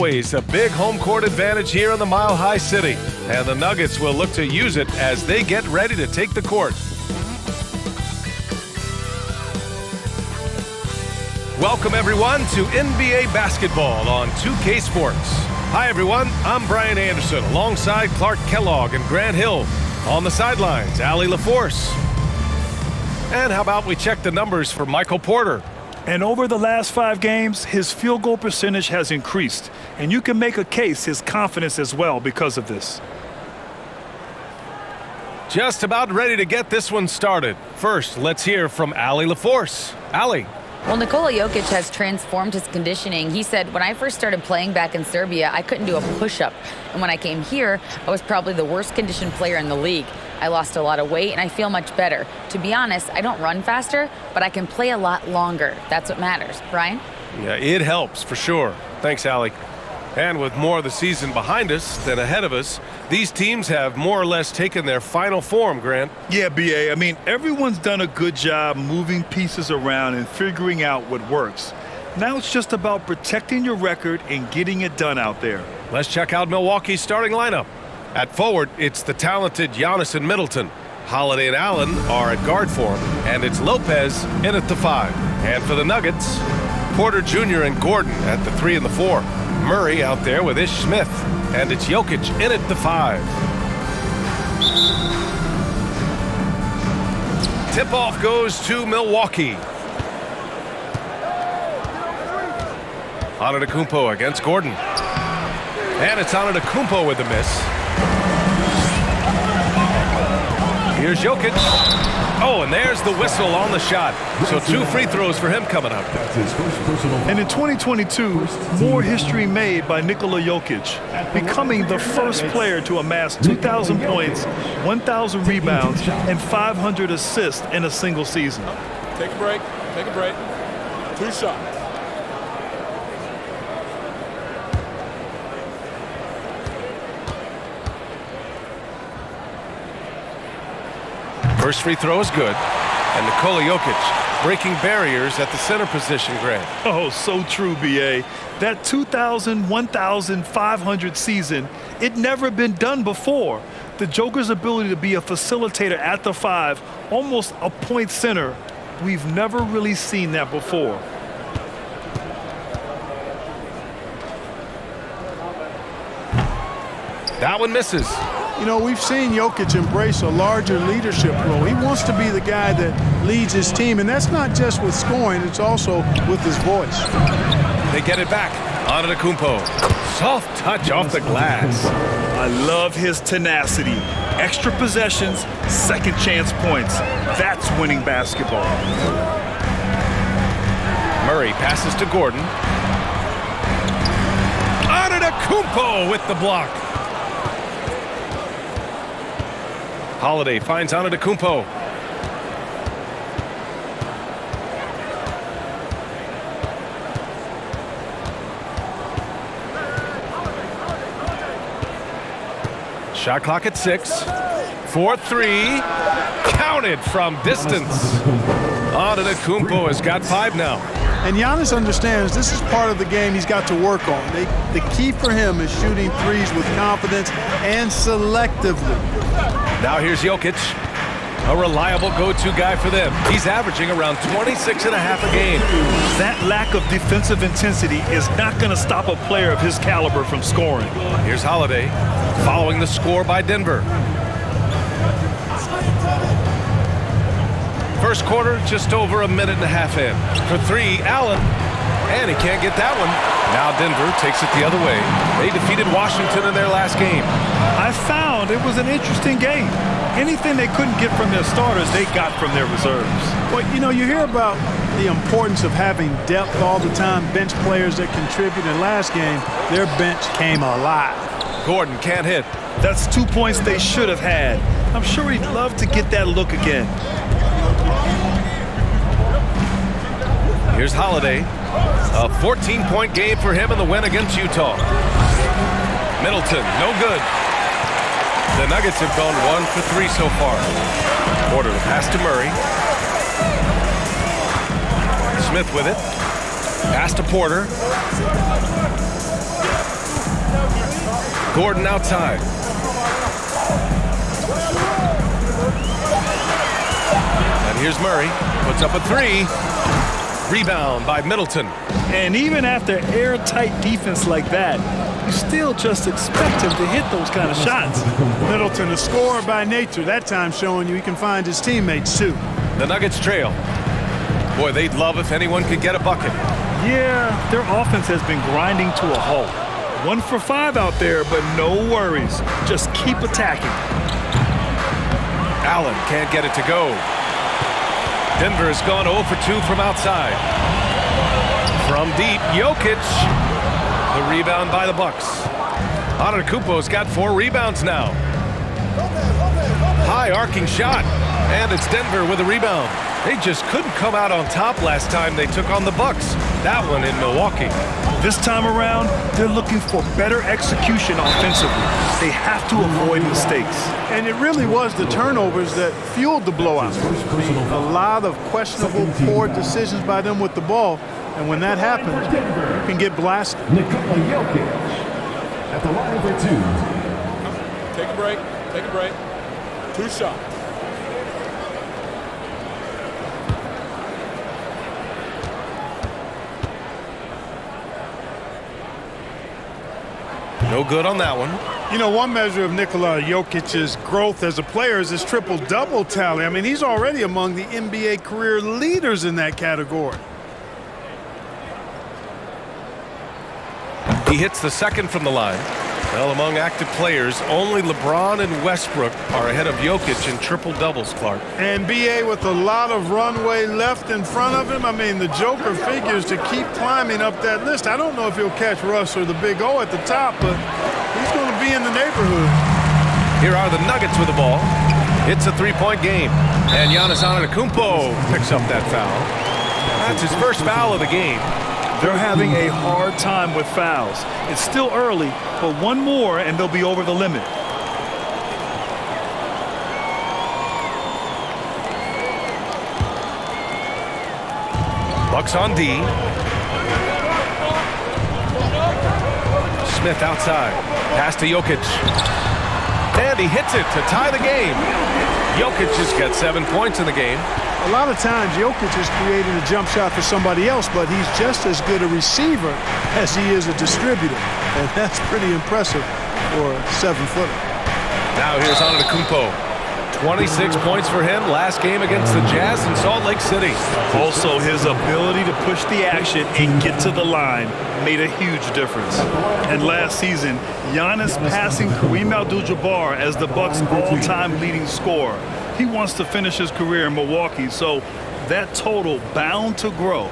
always a big home court advantage here in the Mile High City, and the Nuggets will look to use it as they get ready to take the court. Welcome everyone to NBA basketball on 2K Sports. Hi everyone, I'm Brian Anderson alongside Clark Kellogg and Grant Hill. On the sidelines, Allie LaForce. And how about we check the numbers for Michael Porter? And over the last 5 games, his field goal percentage has increased. And you can make a case his confidence as well because of this. Just about ready to get this one started. First, let's hear from Allie LaForce. Allie. Well, Nikola Jokic has transformed his conditioning. He said, when I first started playing back in Serbia, I couldn't do a push-up. And when I came here, I was probably the worst conditioned player in the league. I lost a lot of weight and I feel much better. To be honest, I don't run faster, but I can play a lot longer. That's what matters. Brian? Yeah, it helps for sure. Thanks, Allie. And with more of the season behind us than ahead of us, these teams have more or less taken their final form, Grant. Yeah, B.A. I mean, everyone's done a good job moving pieces around and figuring out what works. Now it's just about protecting your record and getting it done out there. Let's check out Milwaukee's starting lineup. At forward, it's the talented Giannis and Middleton. Holiday and Allen are at guard form, and it's Lopez in at the 5. And for the Nuggets, Porter Jr. and Gordon at the 3 and the 4. Murray out there with Ish Smith, and it's Jokic in at the 5. Tip-off goes to Milwaukee. Antetokounmpo against Gordon. And it's Antetokounmpo with the miss. Here's Jokic. Oh, and there's the whistle on the shot. So 2 free throws for him coming up. And in 2022, more history made by Nikola Jokic, becoming the first player to amass 2,000 points, 1,000 rebounds, and 500 assists in a single season. Take a break. Take a break. 2 shots. First free throw is good. And Nikola Jokic breaking barriers at the center position, Grant. Oh, so true, B.A. That 2,000, 1,500 season, it never been done before. The Joker's ability to be a facilitator at the 5, almost a point center, we've never really seen that before. That one misses. You know, we've seen Jokic embrace a larger leadership role. He wants to be the guy that leads his team, and that's not just with scoring, it's also with his voice. They get it back. Antetokounmpo. Soft touch off the glass. I love his tenacity. Extra possessions, second chance points. That's winning basketball. Murray passes to Gordon. Antetokounmpo with the block. Holiday finds Antetokounmpo. Shot clock at 6. 4-3. Counted from distance. Antetokounmpo has got 5 now. And Giannis understands this is part of the game he's got to work on. The key for him is shooting threes with confidence and selectively. Now here's Jokic, a reliable go-to guy for them. He's averaging around 26 and a half a game. That lack of defensive intensity is not going to stop a player of his caliber from scoring. Here's Holiday, following the score by Denver. First quarter, just over a minute and a half in. For 3, Allen, and he can't get that one. Now Denver takes it the other way. They defeated Washington in their last game. I found it was an interesting game. Anything they couldn't get from their starters, they got from their reserves. Well, you know, you hear about the importance of having depth all the time, bench players that contribute. In last game, their bench came alive. Gordon can't hit. That's 2 points they should have had. I'm sure he'd love to get that look again. Here's Holiday. A 14-point game for him in the win against Utah. Middleton, no good. The Nuggets have gone 1 for 3 so far. Porter the pass to Murray. Smith with it. Pass to Porter. Gordon outside. And here's Murray. Puts up a three. Rebound by Middleton. And even after airtight defense like that, you still just expect him to hit those kind of shots. Middleton, a scorer by nature, that time showing you he can find his teammates too. The Nuggets trail. Boy, they'd love if anyone could get a bucket. Yeah, their offense has been grinding to a halt. 1 for 5 out there, but no worries. Just keep attacking. Allen can't get it to go. Denver has gone 0 for 2 from outside. From deep, Jokic. The rebound by the Bucks. Antetokounmpo's got 4 rebounds now. High arcing shot. And it's Denver with a rebound. They just couldn't come out on top last time they took on the Bucks. That one in Milwaukee. This time around, they're looking for better execution offensively. They have to avoid mistakes. And it really was the turnovers that fueled the blowout. A lot of questionable, poor decisions by them with the ball. And when that happens, you can get blasted. Nikola Jokic at the line for 2. Take a break. Take a break. 2 shots. No good on that one. You know, one measure of Nikola Jokic's growth as a player is his triple-double tally. I mean, he's already among the NBA career leaders in that category. He hits the second from the line. Well, among active players, only LeBron and Westbrook are ahead of Jokic in triple-doubles, Clark. And B.A. with a lot of runway left in front of him. I mean, the Joker figures to keep climbing up that list. I don't know if he'll catch Russ or the Big O at the top, but he's going to be in the neighborhood. Here are the Nuggets with the ball. It's a three-point game. And Giannis Antetokounmpo picks up that foul. That's his first foul of the game. They're having a hard time with fouls. It's still early, but one more and they'll be over the limit. Bucks on D. Smith outside. Pass to Jokic. And he hits it to tie the game. Jokic has got 7 points in the game. A lot of times, Jokic is creating a jump shot for somebody else, but he's just as good a receiver as he is a distributor. And that's pretty impressive for a 7-footer. Now here's Antetokounmpo. 26 points for him last game against the Jazz in Salt Lake City. Also, his ability to push the action and get to the line made a huge difference. And last season, Giannis passing Kareem Abdul-Jabbar as the Bucks' all-time leading scorer. He wants to finish his career in Milwaukee, so that total bound to grow.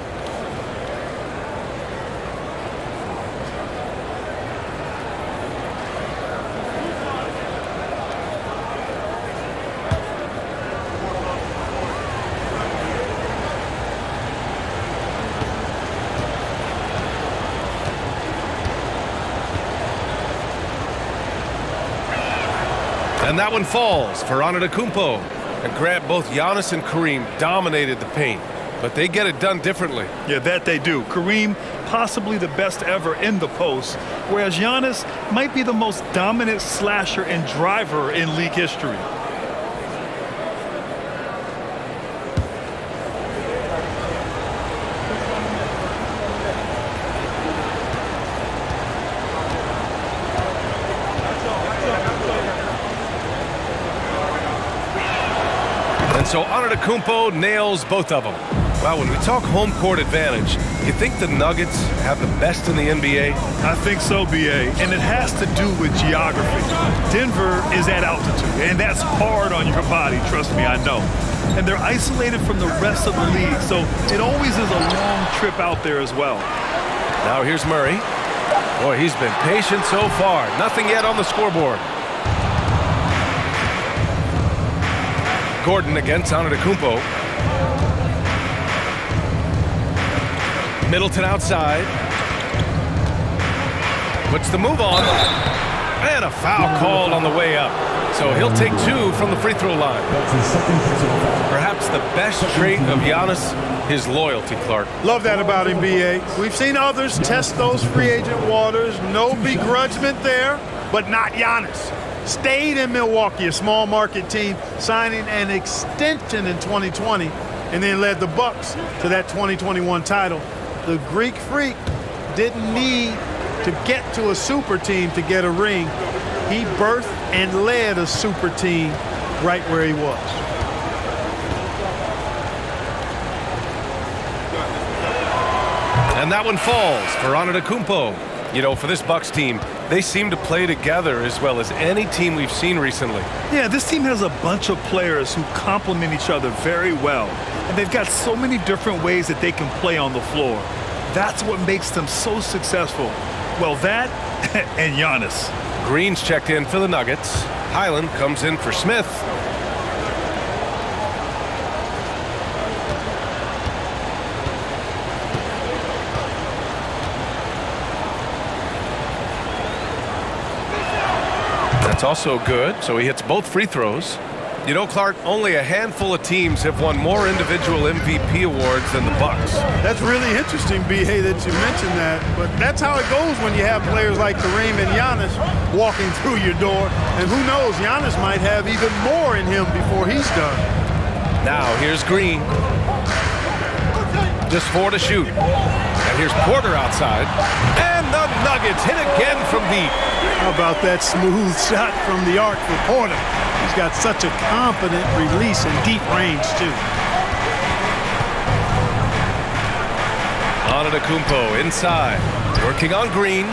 And that one falls for Antetokounmpo. And Grant, both Giannis and Kareem dominated the paint, but they get it done differently. Yeah, that they do. Kareem, possibly the best ever in the post, whereas Giannis might be the most dominant slasher and driver in league history. And so Antetokounmpo nails both of them. Well, when we talk home court advantage, you think the Nuggets have the best in the NBA? I think so, B.A., and it has to do with geography. Denver is at altitude, and that's hard on your body, trust me, I know. And they're isolated from the rest of the league, so it always is a long trip out there as well. Now here's Murray. Boy, he's been patient so far. Nothing yet on the scoreboard. Gordon against Antetokounmpo. Middleton outside. Puts the move on. And a foul called on the way up. So he'll take 2 from the free throw line. Perhaps the best trait of Giannis, his loyalty, Clark. Love that about him, B.A. We've seen others test those free agent waters. No begrudgment there. but not Giannis. Stayed in Milwaukee, a small market team, signing an extension in 2020, and then led the Bucks to that 2021 title. The Greek Freak didn't need to get to a super team to get a ring. He birthed and led a super team right where he was. And that one falls for Antetokounmpo. You know, for this Bucks team, they seem to play together as well as any team we've seen recently. Yeah, this team has a bunch of players who complement each other very well. And they've got so many different ways that they can play on the floor. That's what makes them so successful. Well, that and Giannis. Green's checked in for the Nuggets. Highland comes in for Smith. That's also good, so he hits both free throws. You know, Clark, only a handful of teams have won more individual MVP awards than the Bucks. That's really interesting, B.A., that you mentioned that. But that's how it goes when you have players like Kareem and Giannis walking through your door. And who knows, Giannis might have even more in him before he's done. Now, here's Green. Just 4 to shoot. And here's Porter outside. And the Nuggets hit again from deep. How about that smooth shot from the arc for Porter? He's got such a confident release and deep range, too. Antetokounmpo inside, working on Green.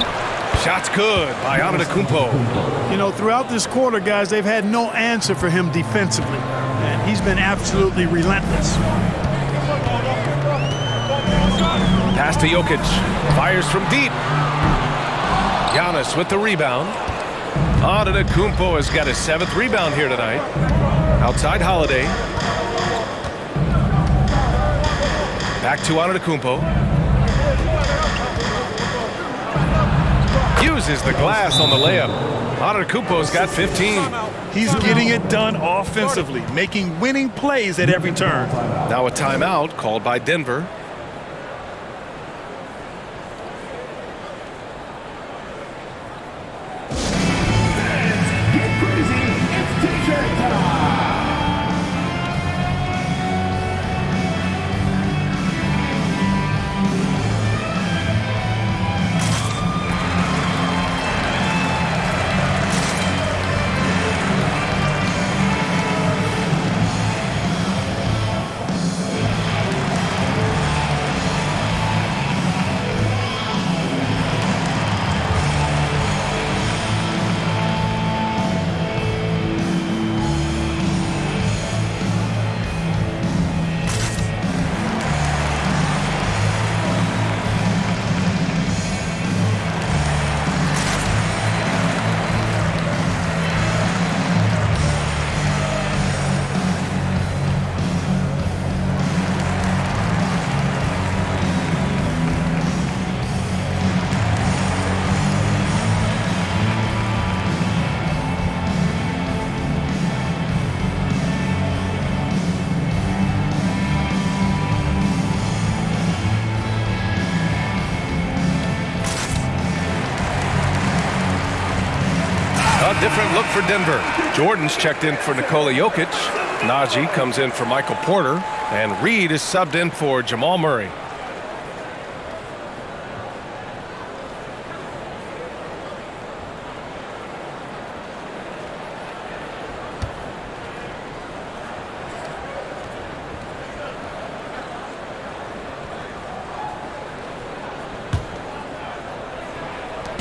Shot's good by Antetokounmpo. You know, throughout this quarter, guys, they've had no answer for him defensively. And he's been absolutely relentless. Pass to Jokic. Fires from deep. Giannis with the rebound. Antetokounmpo has got his 7th rebound here tonight. Outside Holiday. Back to Antetokounmpo. Uses the glass on the layup. Antetokounmpo's got 15. He's getting it done offensively, making winning plays at every turn. Now a timeout called by Denver. A different look for Denver. Jordan's checked in for Nikola Jokic. Najee comes in for Michael Porter. And Reed is subbed in for Jamal Murray.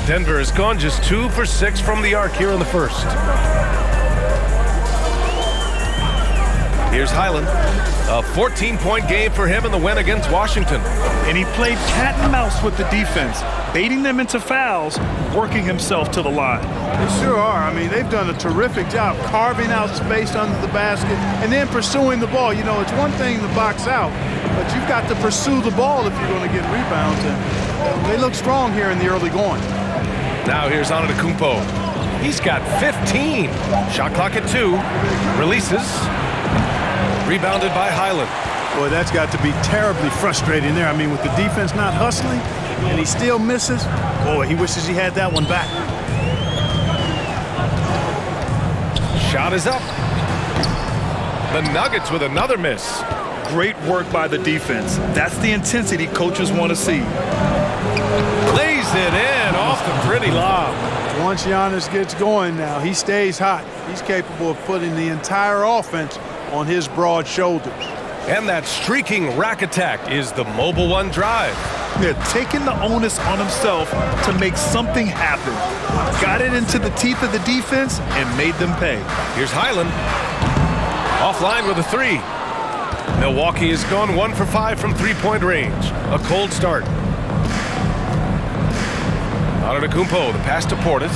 Denver has gone just 2 for 6 from the arc here in the first. Here's Highland. A 14-point game for him in the win against Washington. And he played cat and mouse with the defense, baiting them into fouls, working himself to the line. They sure are. I mean, they've done a terrific job carving out space under the basket and then pursuing the ball. You know, it's one thing to box out, but you've got to pursue the ball if you're going to get rebounds. And they look strong here in the early going. Now here's Antetokounmpo. He's got 15. Shot clock at 2. Releases. Rebounded by Highland. Boy, that's got to be terribly frustrating there. I mean, with the defense not hustling and he still misses, boy, he wishes he had that one back. Shot is up. The Nuggets with another miss. Great work by the defense. That's the intensity coaches want to see. Lays it in off the pretty lob. Once Giannis gets going now, he stays hot. He's capable of putting the entire offense on his broad shoulders. And that streaking rack attack is the Mobile One drive. They're taking the onus on himself to make something happen. Got it into the teeth of the defense and made them pay. Here's Highland. Offline with a three. Milwaukee has gone 1 for 5 from three-point range. A cold start. Antetokounmpo, the pass to Portis.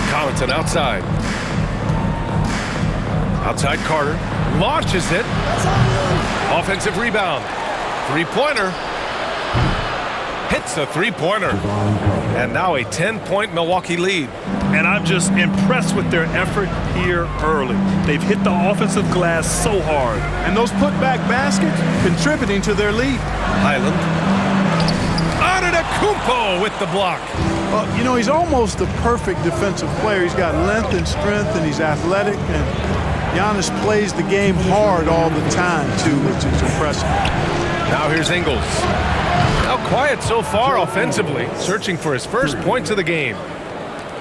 Connaughton outside. Outside Carter. Launches it. Offensive rebound. Three-pointer. Hits the three-pointer. And now a 10-point Milwaukee lead. And I'm just impressed with their effort here early. They've hit the offensive glass so hard. And those putback baskets contributing to their lead. Highland. Antetokounmpo with the block. You know, he's almost the perfect defensive player. He's got length and strength, and he's athletic. And Giannis plays the game hard all the time, too, which is impressive. Now here's Ingles. Now quiet so far offensively, searching for his first points of the game.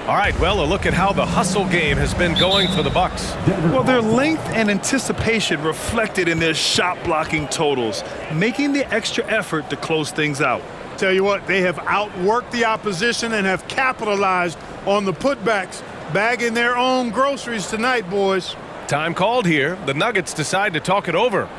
All right, well, a look at how the hustle game has been going for the Bucks. Well, their length and anticipation reflected in their shot blocking totals, making the extra effort to close things out. Tell you what, they have outworked the opposition and have capitalized on the putbacks, bagging their own groceries tonight, boys. Time called here. The Nuggets decide to talk it over.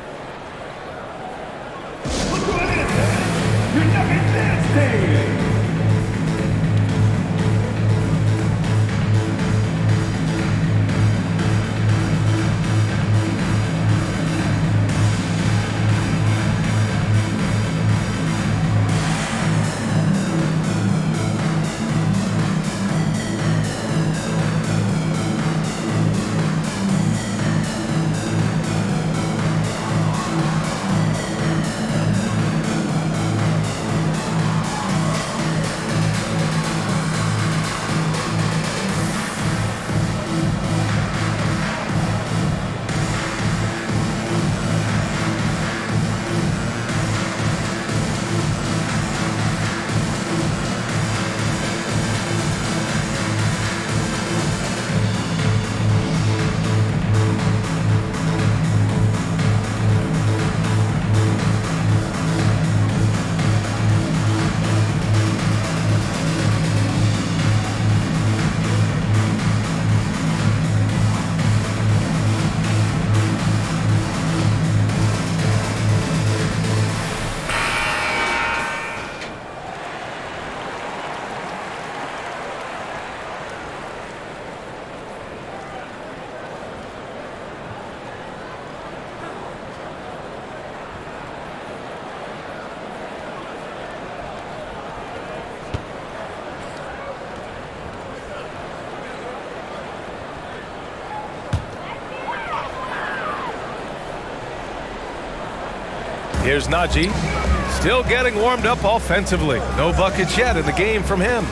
Here's Najee, still getting warmed up offensively. No buckets yet in the game from him.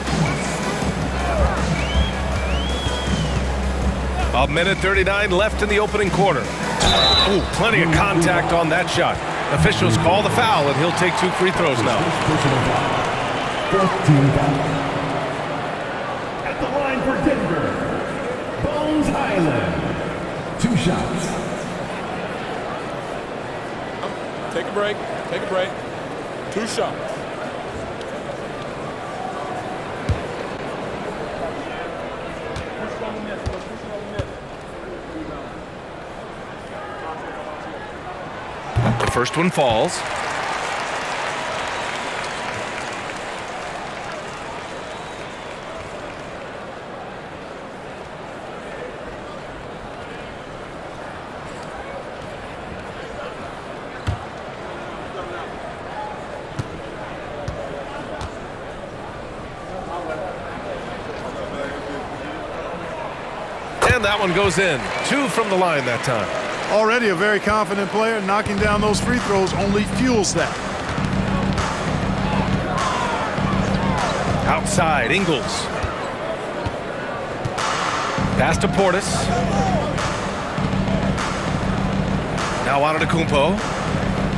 A minute 39 left in the opening quarter. Ooh, plenty of contact on that shot. Officials call the foul, and he'll take 2 free throws now. At the line for Denver, Bones Highland. 2 shots. Take a break. Take a break. 2 shots. The first one falls. And that one goes in. 2 from the line that time. Already a very confident player. Knocking down those free throws only fuels that. Outside, Ingles. Pass to Portis. Now Antetokounmpo.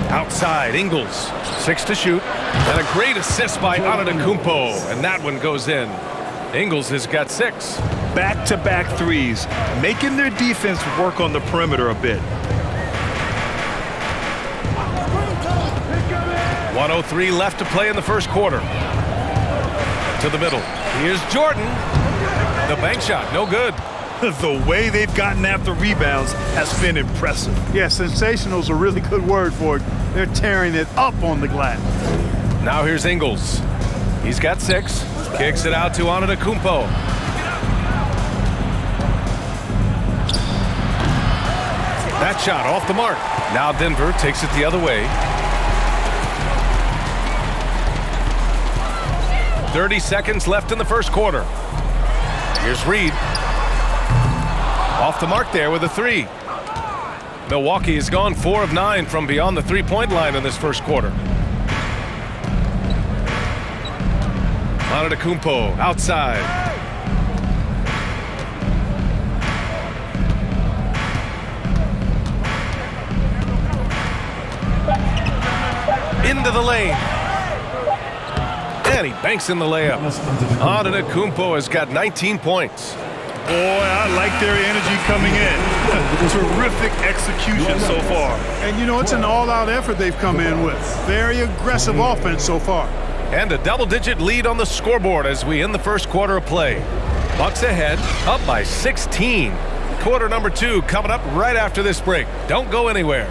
Outside, Ingles. 6 to shoot. And a great assist by Antetokounmpo. And that one goes in. Ingles has got 6. Back-to-back threes, making their defense work on the perimeter a bit. 1:03 left to play in the first quarter. To the middle. Here's Jordan. The bank shot, no good. The way they've gotten after rebounds has been impressive. Yeah, sensational is a really good word for it. They're tearing it up on the glass. Now here's Ingles. He's got 6. Kicks it out to Antetokounmpo. That shot off the mark. Now Denver takes it the other way. 30 seconds left in the first quarter. Here's Reed. Off the mark there with a 3. Milwaukee has gone 4 of 9 from beyond the three-point line in this first quarter. Antetokounmpo outside. Into the lane. And he banks in the layup. Antetokounmpo has got 19 points. Boy, I like their energy coming in. Terrific execution so far. And you know, it's an all-out effort they've come in with. Very aggressive offense so far. And a double-digit lead on the scoreboard as we end the first quarter of play. Bucks ahead, up by 16. Quarter number 2 coming up right after this break. Don't go anywhere.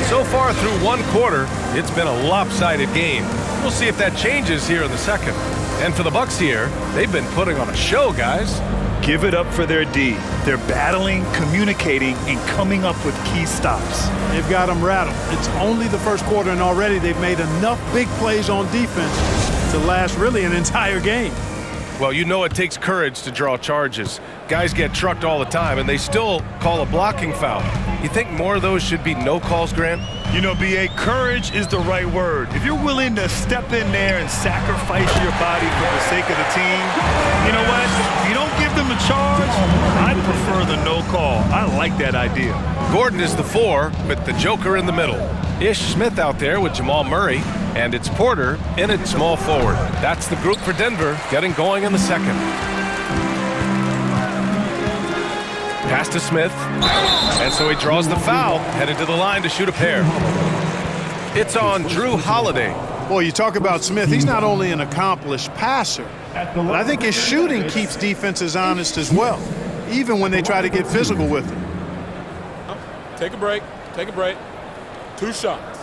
So far through one quarter, it's been a lopsided game. We'll see if that changes here in the second. And for the Bucks here, they've been putting on a show, guys. Give it up for their D. They're battling, communicating, and coming up with key stops. They've got them rattled. It's only the first quarter, and already they've made enough big plays on defense to last really an entire game. Well, you know it takes courage to draw charges. Guys get trucked all the time, and they still call a blocking foul. You think more of those should be no calls, Grant? You know, B.A., courage is the right word. If you're willing to step in there and sacrifice your body for the sake of the team, you know what? If you don't give them a charge, I'd prefer the no call. I like that idea. Gordon is the 4, with the Joker in the middle. Ish Smith out there with Jamal Murray, and it's Porter in at small forward. That's the group for Denver, getting going in the second. Pass to Smith, and so he draws the foul, headed to the line to shoot a pair. It's on Drew Holiday. Boy, you talk about Smith, he's not only an accomplished passer, but I think his shooting keeps defenses honest as well, even when they try to get physical with him. Take a break. Take a break. 2 shots.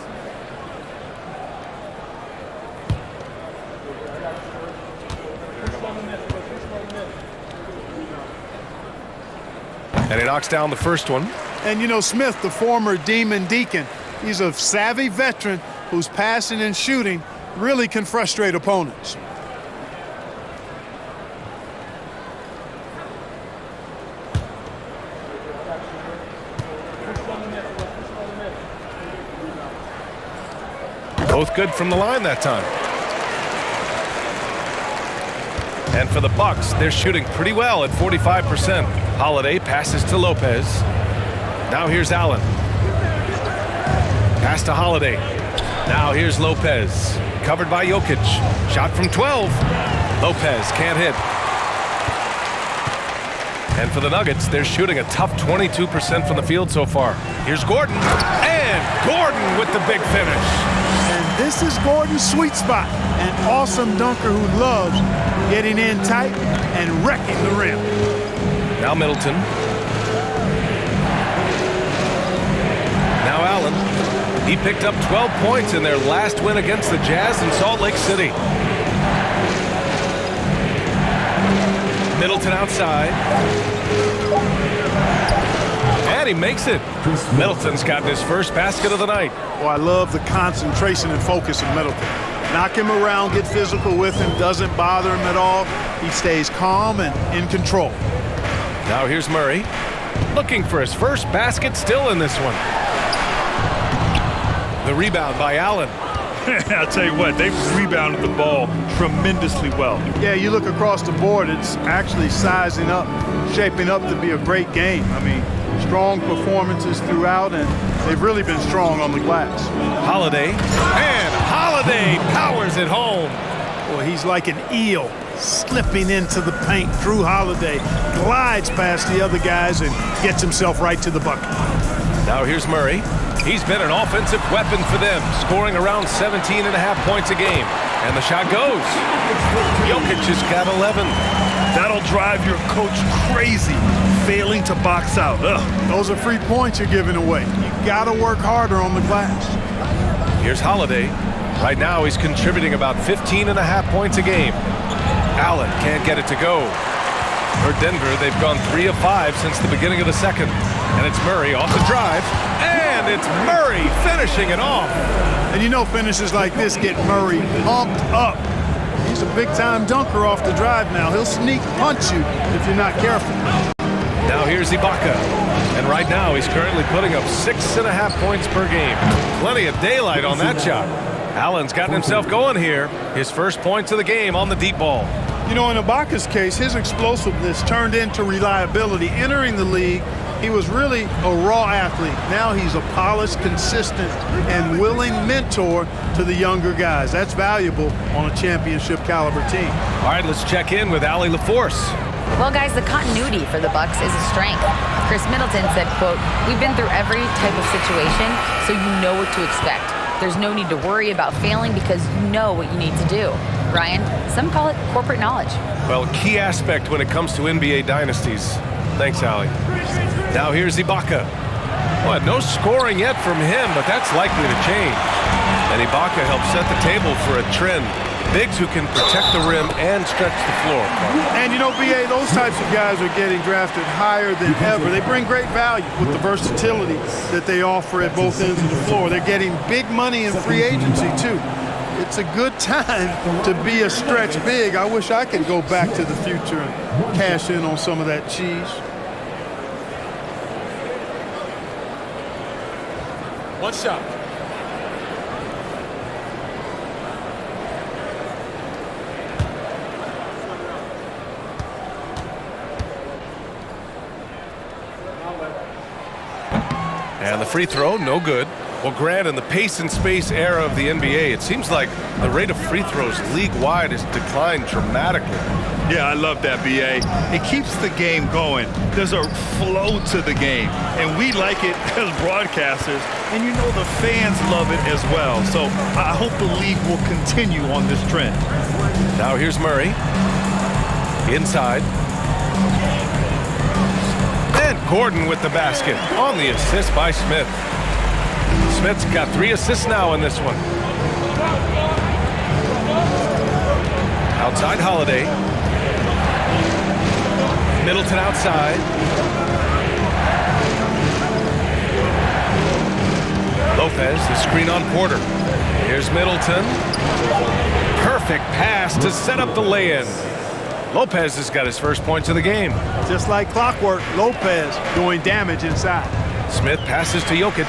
And he knocks down the first one. And you know, Smith, the former Demon Deacon, he's a savvy veteran whose passing and shooting really can frustrate opponents. Both good from the line that time. And for the Bucks, they're shooting pretty well at 45%. Holiday passes to Lopez. Now here's Allen. Pass to Holiday. Now here's Lopez. Covered by Jokic. Shot from 12. Lopez can't hit. And for the Nuggets, they're shooting a tough 22% from the field so far. Here's Gordon. And Gordon with the big finish. And this is Gordon's sweet spot. An awesome dunker who loves getting in tight and wrecking the rim. Now Middleton. Now Allen. He picked up 12 points in their last win against the Jazz in Salt Lake City. Middleton outside. And he makes it. Middleton's gotten his first basket of the night. Well, I love the concentration and focus of Middleton. Knock him around, get physical with him, doesn't bother him at all. He stays calm and in control. Now here's Murray, looking for his first basket, still in this one. The rebound by Allen. I'll tell you what, they've rebounded the ball tremendously well. Yeah, you look across the board, it's actually sizing up, shaping up to be a great game. I mean, strong performances throughout, and they've really been strong on the glass. Holiday, and Holiday powers it home. Boy, he's like an eel slipping into the paint. Drew Holiday glides past the other guys and gets himself right to the bucket. Now here's Murray. He's been an offensive weapon for them, scoring around 17.5 points a game. And the shot goes. Jokic has got 11. That'll drive your coach crazy, failing to box out. Ugh. Those are free points you're giving away. You got to work harder on the glass. Here's Holiday. Right now he's contributing about 15.5 points a game. Allen can't get it to go. For Denver, they've gone 3 of 5 since the beginning of the second. And it's Murray off the drive. And it's Murray finishing it off. And you know finishes like this get Murray pumped up. He's a big-time dunker off the drive now. He'll sneak punch you if you're not careful. Now here's Ibaka. And right now he's currently putting up 6.5 points per game. Plenty of daylight on that shot. Allen's gotten himself going here. His first points of the game on the deep ball. You know, in Ibaka's case, his explosiveness turned into reliability. Entering the league, he was really a raw athlete. Now he's a polished, consistent, and willing mentor to the younger guys. That's valuable on a championship caliber team. All right, let's check in with Allie LaForce. Well, guys, the continuity for the Bucks is a strength. Chris Middleton said, quote, "We've been through every type of situation, so you know what to expect. There's no need to worry about failing because you know what you need to do." Ryan, some call it corporate knowledge. Well, a key aspect when it comes to NBA dynasties. Thanks, Allie. Now here's Ibaka. Well, no scoring yet from him, but that's likely to change. And Ibaka helps set the table for a trend. Bigs who can protect the rim and stretch the floor. And you know, BA, those types of guys are getting drafted higher than ever. They bring great value with the versatility that they offer at both ends of the floor. They're getting big money in free agency, too. It's a good time to be a stretch big. I wish I could go back to the future and cash in on some of that cheese. One shot. And the free throw, no good. Well, Grant, in the pace and space era of the NBA, it seems like the rate of free throws league-wide has declined dramatically. Yeah, I love that, B.A. It keeps the game going. There's a flow to the game, and we like it as broadcasters, and you know the fans love it as well. So I hope the league will continue on this trend. Now here's Murray. Inside. And Gordon with the basket on the assist by Smith. Smith's got 3 assists now in this one. Outside Holiday. Middleton outside. Lopez, the screen on Porter. Here's Middleton. Perfect pass to set up the lay-in. Lopez has got his first points of the game. Just like clockwork, Lopez doing damage inside. Smith passes to Jokic.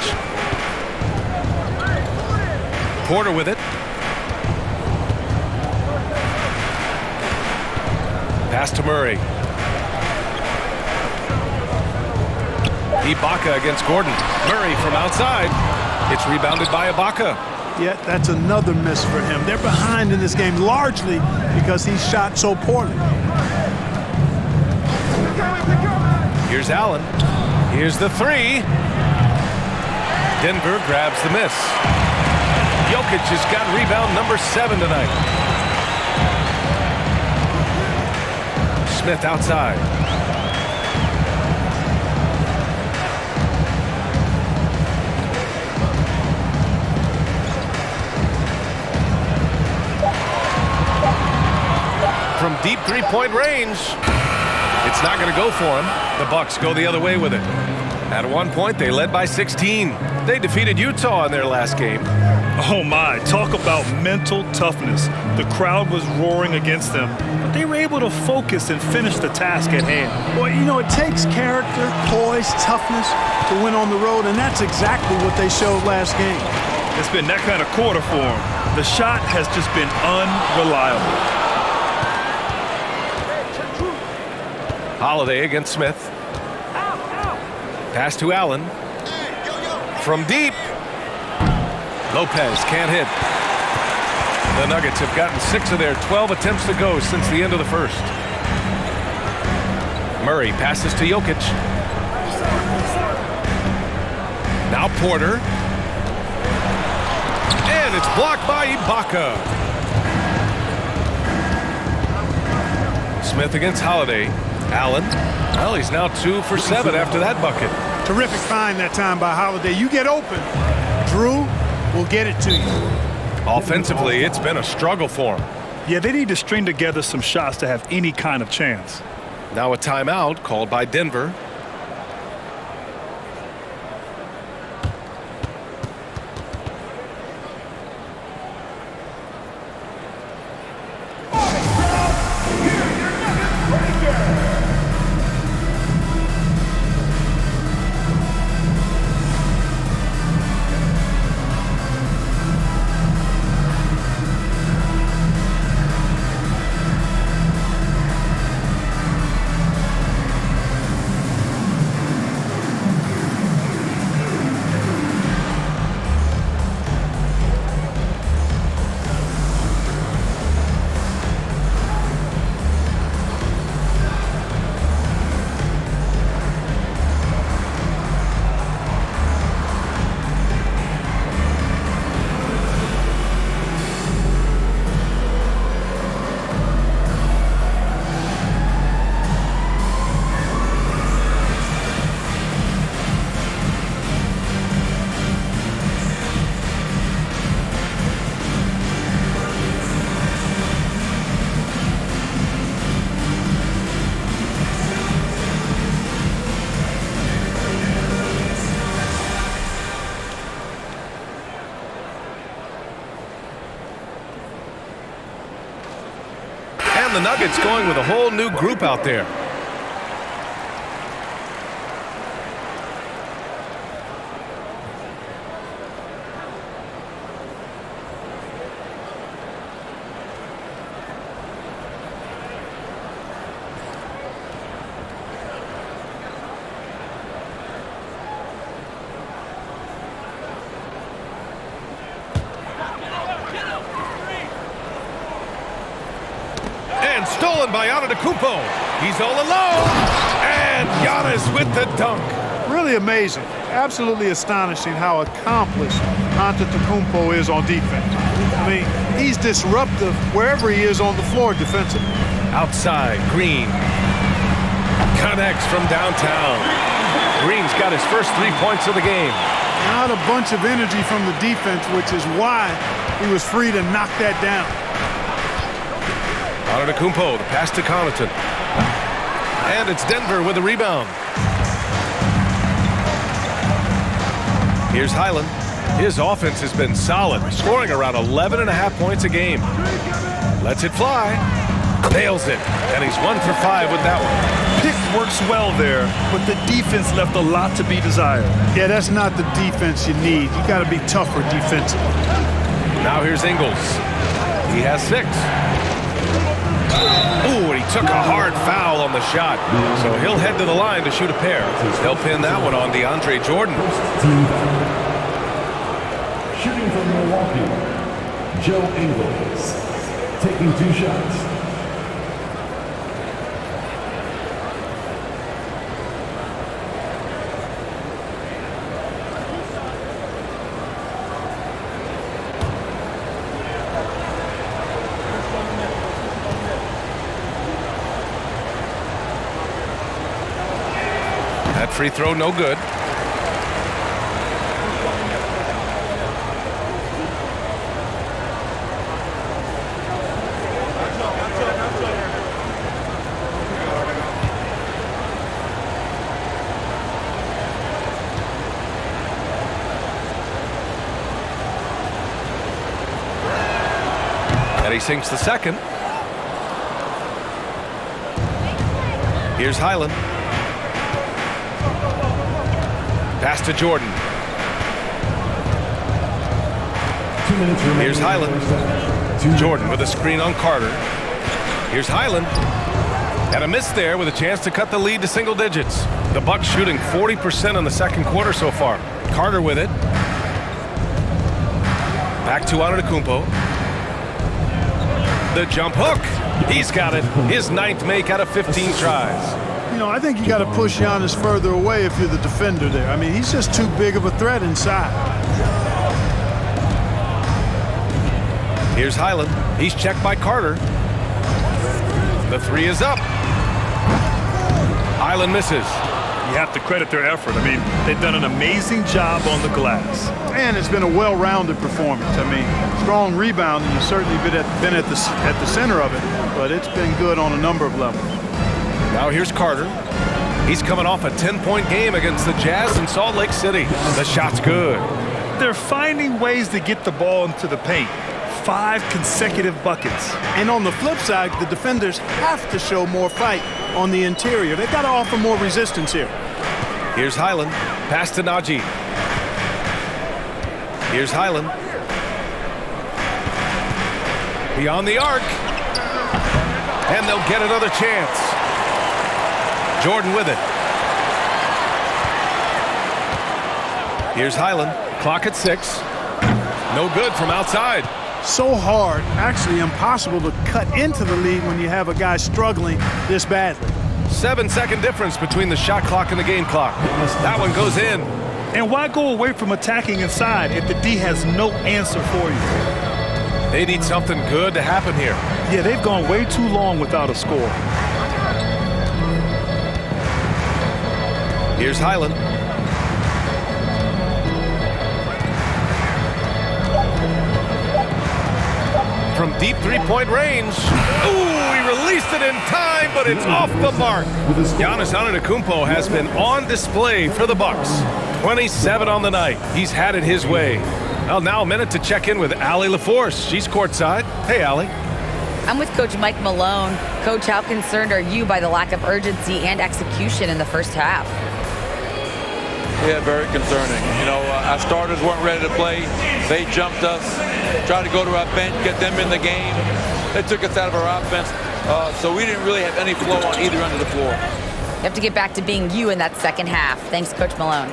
Porter with it. Pass to Murray. Ibaka against Gordon. Murray from outside. It's rebounded by Ibaka. Yeah, that's another miss for him. They're behind in this game largely because he shot so poorly. Here's Allen. Here's the 3. Denver grabs the miss. Jokic has got rebound number 7 tonight. Smith outside. From deep three-point range, it's not going to go for him. The Bucks go the other way with it. At one point, they led by 16. They defeated Utah in their last game. Oh my, talk about mental toughness. The crowd was roaring against them, but they were able to focus and finish the task at hand. Well, you know, it takes character, poise, toughness to win on the road, and that's exactly what they showed last game. It's been that kind of quarter for them. The shot has just been unreliable. Holiday against Smith. Pass to Allen. From deep. Lopez can't hit. The Nuggets have gotten 6 of their 12 attempts to go since the end of the first. Murray passes to Jokic. Now Porter. And it's blocked by Ibaka. Smith against Holiday. Allen. Well, he's now 2 for 7 after that bucket. Terrific find that time by Holiday. You get open, Drew will get it to you. Offensively, it's been a struggle for him. Yeah, they need to string together some shots to have any kind of chance. Now a timeout called by Denver. The Nuggets going with a whole new group out there. Stolen by Antetokounmpo. He's all alone. And Giannis with the dunk. Really amazing. Absolutely astonishing how accomplished Antetokounmpo is on defense. I mean, he's disruptive wherever he is on the floor defensively. Outside, Green. Connects from downtown. Green's got his first 3 points of the game. Not a bunch of energy from the defense, which is why he was free to knock that down. Antetokounmpo, the pass to Connaughton. And it's Denver with a rebound. Here's Highland. His offense has been solid, scoring around 11.5 points a game. Lets it fly. Nails it. And he's 1 for 5 with that one. Pick works well there, but the defense left a lot to be desired. Yeah, that's not the defense you need. You got to be tougher defensively. Now here's Ingles. He has 6. Ooh, and he took a hard foul on the shot. So he'll head to the line to shoot a pair. They'll pin that one on DeAndre Jordan. Shooting from Milwaukee, Joe Ingles, taking 2 shots. That free throw no good. he sinks the second. Here's Highland. Pass to Jordan. 2 minutes remaining. Here's Highland. Jordan with a screen on Carter. Here's Highland. And a miss there with a chance to cut the lead to single digits. The Bucks shooting 40% in the second quarter so far. Carter with it. Back to Antetokounmpo. The jump hook. He's got it. His 9th make out of 15 tries. You know, I think you got to push Giannis further away if you're the defender there. I mean, he's just too big of a threat inside. Here's Highland. He's checked by Carter. The three is up. Highland misses. You have to credit their effort. I mean, they've done an amazing job on the glass. And it's been a well-rounded performance. I mean, strong rebounding. You've certainly been at the center of it, but it's been good on a number of levels. Now here's Carter. He's coming off a 10-point game against the Jazz in Salt Lake City. The shot's good. They're finding ways to get the ball into the paint. 5 consecutive buckets. And on the flip side, the defenders have to show more fight on the interior. They've got to offer more resistance here. Here's Highland. Pass to Najee. Here's Highland. Beyond the arc. And they'll get another chance. Jordan with it. Here's Highland. Clock at 6. No good from outside. So hard, actually impossible to cut into the lead when you have a guy struggling this badly. 7-second difference between the shot clock and the game clock. That one goes in. And why go away from attacking inside if the D has no answer for you? They need something good to happen here. Yeah, they've gone way too long without a score. Here's Highland. From deep three-point range. Ooh, he released it in time, but it's off the mark. Giannis Antetokounmpo has been on display for the Bucks. 27 on the night. He's had it his way. Well, now a minute to check in with Allie LaForce. She's courtside. Hey, Allie. I'm with Coach Mike Malone. Coach, how concerned are you by the lack of urgency and execution in the first half? Yeah, very concerning. You know, our starters weren't ready to play. They jumped us, tried to go to our bench, get them in the game. They took us out of our offense, so we didn't really have any flow on either end of the floor. You have to get back to being you in that second half. Thanks, Coach Malone.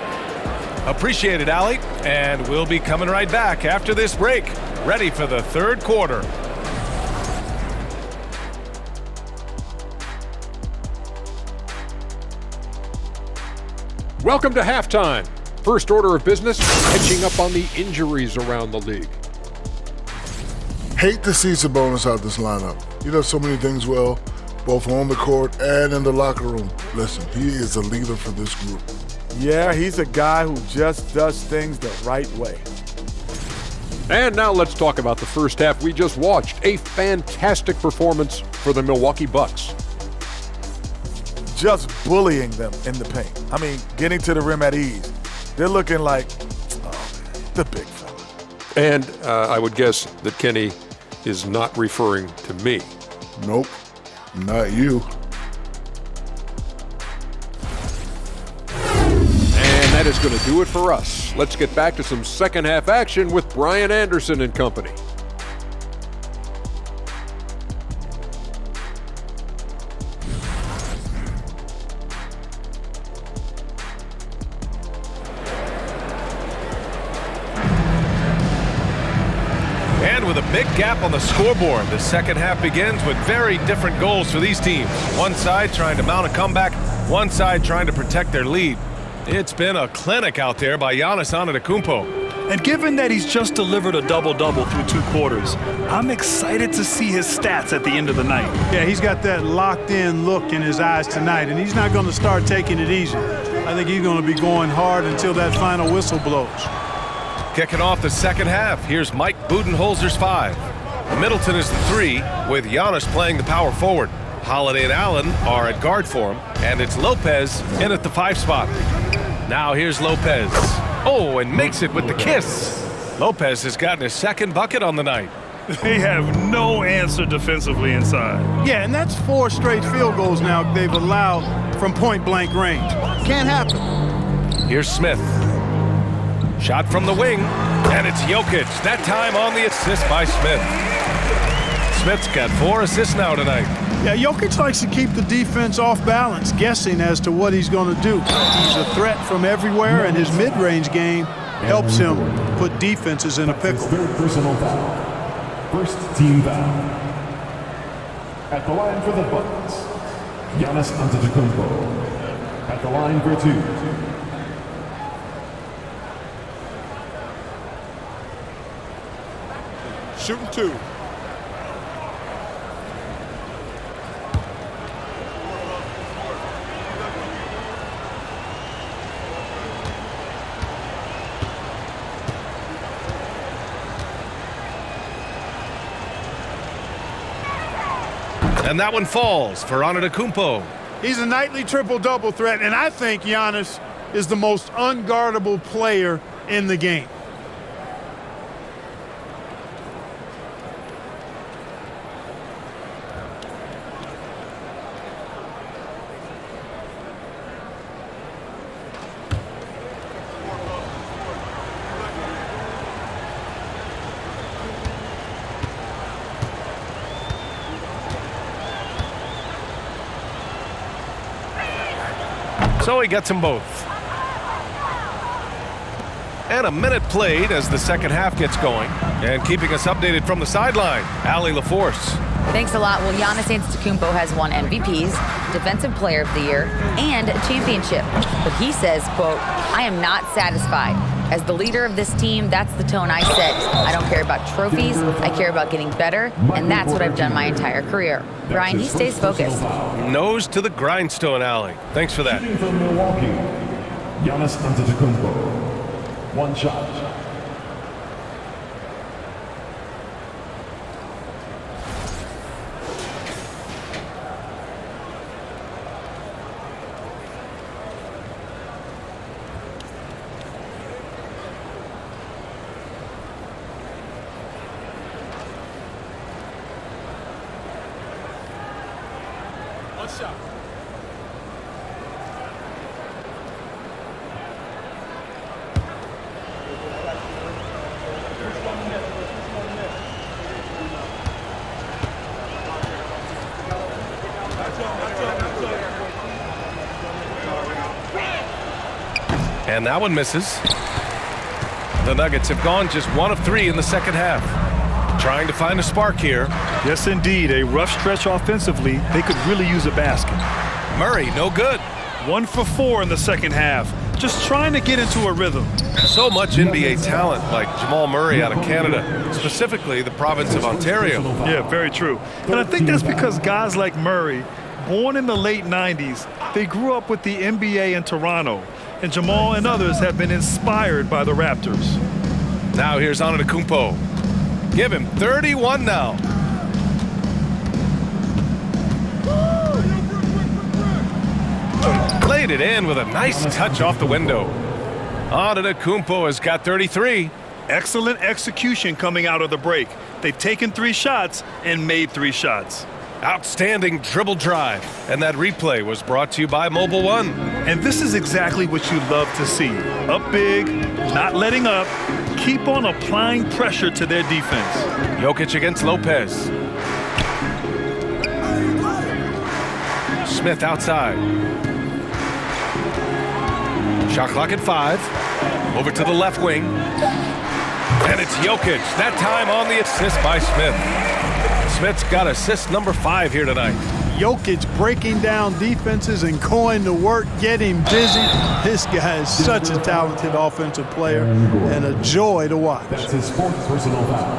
Appreciate it, Allie. And we'll be coming right back after this break. Ready for the third quarter. Welcome to halftime. First order of business, catching up on the injuries around the league. Hate to see Sabonis out this lineup. He does so many things well, both on the court and in the locker room. Listen, he is a leader for this group. Yeah, he's a guy who just does things the right way. And now let's talk about the first half we just watched. A fantastic performance for the Milwaukee Bucks. Just bullying them in the paint. I mean, getting to the rim at ease. They're looking like, the big fella. And I would guess that Kenny is not referring to me. Nope, not you. And that is going to do it for us. Let's get back to some second half action with Brian Anderson and company. With a big gap on the scoreboard, the second half begins with very different goals for these teams. One side trying to mount a comeback, one side trying to protect their lead. It's been a clinic out there by Giannis Antetokounmpo. And given that he's just delivered a double-double through 2 quarters, I'm excited to see his stats at the end of the night. Yeah, he's got that locked-in look in his eyes tonight, and he's not going to start taking it easy. I think he's going to be going hard until that final whistle blows. Kicking off the second half, here's Mike Budenholzer's 5. Middleton is the 3, with Giannis playing the power forward. Holiday and Allen are at guard for him, and it's Lopez in at the 5 spot. Now here's Lopez. Oh, and makes it with the kiss. Lopez has gotten his second bucket on the night. They have no answer defensively inside. Yeah, and that's 4 straight field goals now they've allowed from point-blank range. Can't happen. Here's Smith. Shot from the wing, and it's Jokic. That time on the assist by Smith. Smith's got 4 assists now tonight. Yeah, Jokic likes to keep the defense off balance, guessing as to what he's going to do. He's a threat from everywhere, and his mid-range game helps him put defenses in a pickle. Third personal foul. First team foul. At the line for the Bucks, Giannis Antetokounmpo. At the line for 2. Shooting 2. And that one falls for Antetokounmpo. He's a nightly triple-double threat, and I think Giannis is the most unguardable player in the game. So he gets them both. And a minute played as the second half gets going. And keeping us updated from the sideline, Allie LaForce. Thanks a lot. Well, Giannis Antetokounmpo has won MVPs, Defensive Player of the Year, and a championship. But he says, quote, "I am not satisfied. As the leader of this team, that's the tone I set. I don't care about trophies. I care about getting better, and that's what I've done my entire career." Brian, he stays focused. Nose to the grindstone, Allie. Thanks for that. Shooting from Milwaukee, Giannis Antetokounmpo. 1 shot. One shot. And that one misses. The Nuggets have gone just 1 of 3 in the second half. Trying to find a spark here. Yes, indeed. A rough stretch offensively. They could really use a basket. Murray, no good. 1 for 4 in the second half. Just trying to get into a rhythm. So much NBA talent like Jamal Murray out of Canada, specifically the province of Ontario. Yeah, very true. And I think that's because guys like Murray, born in the late 90s, they grew up with the NBA in Toronto. And Jamal and others have been inspired by the Raptors. Now here's Antetokounmpo. Give him 31 now. Played it in with a nice touch off the window. Antetokounmpo has got 33. Excellent execution coming out of the break. They've taken 3 shots and made 3 shots. Outstanding dribble drive. And that replay was brought to you by Mobile One. And this is exactly what you love to see. Up big, not letting up, keep on applying pressure to their defense. Jokic against Lopez. Smith outside. Shot clock at 5. Over to the left wing. And it's Jokic. That time on the assist by Smith. Smith's got assist number 5 here tonight. Jokic breaking down defenses and going to work, getting busy. This guy is such a talented offensive player and a joy to watch. That's his 4th personal foul.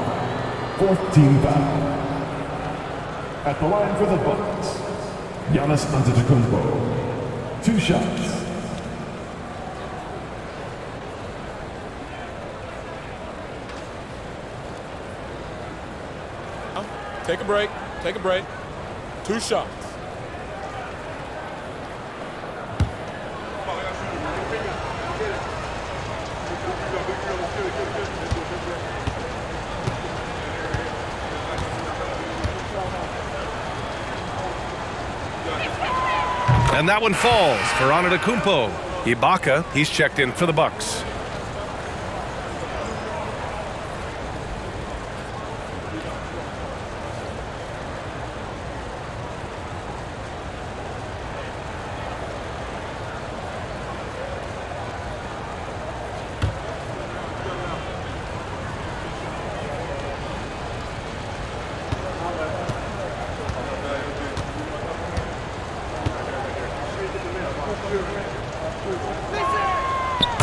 4th team foul. At the line for the Bucks, Giannis Antetokounmpo. 2 shots. Take a break. Take a break. 2 shots. And that one falls for Antetokounmpo. Ibaka, he's checked in for the Bucks.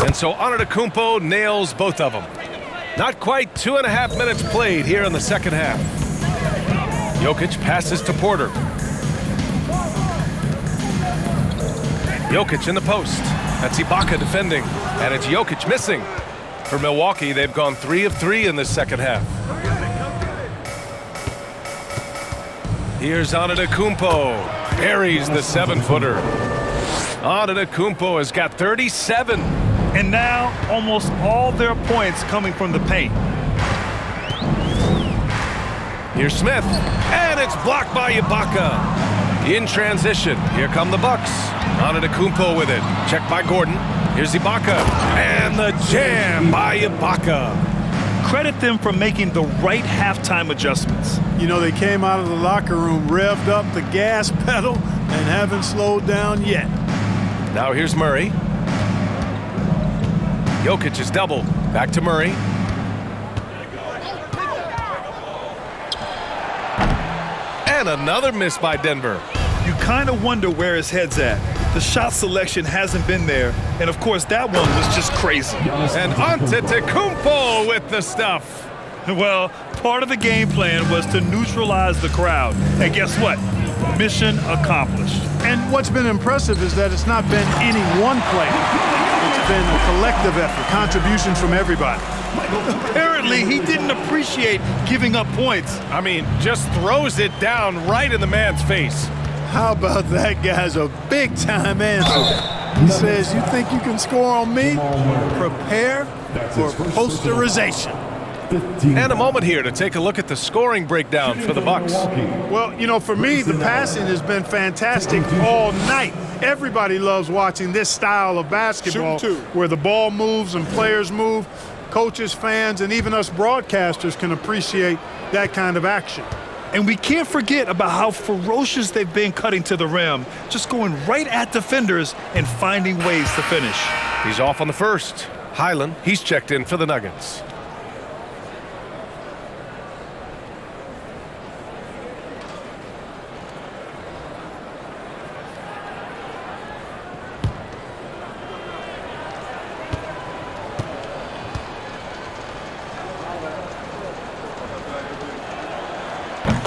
And so Antetokounmpo nails both of them. Not quite 2.5 minutes played here in the second half. Jokic passes to Porter. Jokic in the post. That's Ibaka defending. And it's Jokic missing. For Milwaukee, they've gone 3 of 3 in this second half. Here's Antetokounmpo. Buries the 7-footer. Antetokounmpo has got 37. And now almost all their points coming from the paint. Here's Smith, and it's blocked by Ibaka. In transition, here come the Bucks. Antetokounmpo with it, checked by Gordon. Here's Ibaka, and the jam by Ibaka. Credit them for making the right halftime adjustments. You know, they came out of the locker room, revved up the gas pedal, and haven't slowed down yet. Now here's Murray. Jokic is doubled. Back to Murray. And another miss by Denver. You kind of wonder where his head's at. The shot selection hasn't been there. And, of course, that one was just crazy. And Antetokounmpo with the stuff. Well, part of the game plan was to neutralize the crowd. And guess what? Mission accomplished. And what's been impressive is that it's not been any one player. It's been a collective effort, contributions from everybody. Apparently, he didn't appreciate giving up points. I mean, just throws it down right in the man's face. How about that guy's a big-time answer? He says, you think you can score on me? Prepare for posterization. And a moment here to take a look at the scoring breakdown for the Bucks. Well, you know, for me, the passing has been fantastic all night. Everybody loves watching this style of basketball where the ball moves and players move. Coaches, fans, and even us broadcasters can appreciate that kind of action. And we can't forget about how ferocious they've been cutting to the rim, just going right at defenders and finding ways to finish. He's off on the first. Highland, he's checked in for the Nuggets.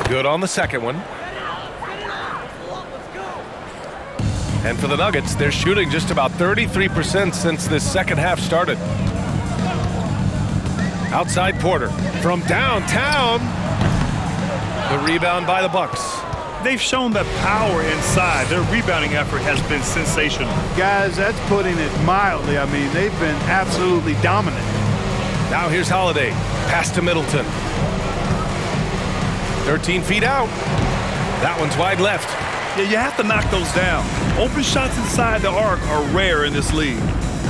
Good on the second one. And for the Nuggets, they're shooting just about 33% since this second half started. Outside Porter from downtown. The rebound by the Bucks. They've shown that power inside. Their rebounding effort has been sensational. Guys, that's putting it mildly. I mean, they've been absolutely dominant. Now here's Holiday. Pass to Middleton. 13 feet out. That one's wide left. Yeah, you have to knock those down. Open shots inside the arc are rare in this league.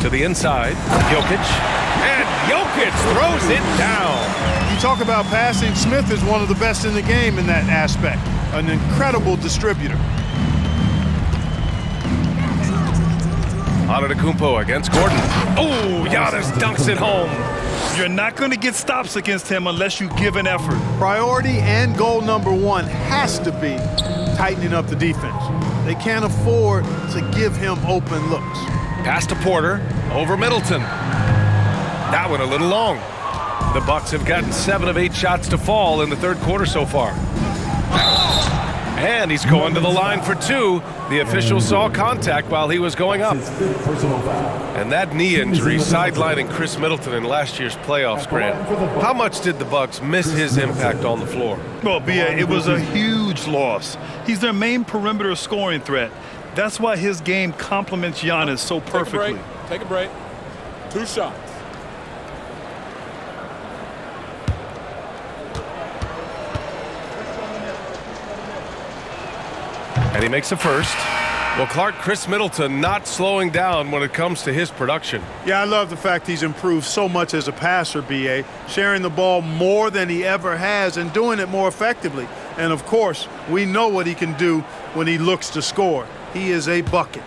To the inside, Jokic. And Jokic throws it down. You talk about passing, Smith is one of the best in the game in that aspect. An incredible distributor. Antetokounmpo against Gordon. Oh, Giannis dunks it home. You're not going to get stops against him unless you give an effort. Priority and goal number one has to be tightening up the defense. They can't afford to give him open looks. Pass to Porter over Middleton. That one a little long. The Bucks have gotten 7 of 8 shots to fall in the third quarter so far. And he's going to the line for 2. The official saw contact while he was going up. And that knee injury sidelining Chris Middleton in last year's playoffs, Grant. How much did the Bucks miss his impact on the floor? Well, B.A., it was a huge loss. He's their main perimeter scoring threat. That's why his game complements Giannis so perfectly. Take a break. 2 shots. And he makes the first. Well, Clark, Chris Middleton not slowing down when it comes to his production. Yeah, I love the fact he's improved so much as a passer, B.A., sharing the ball more than he ever has and doing it more effectively. And, of course, we know what he can do when he looks to score. He is a bucket.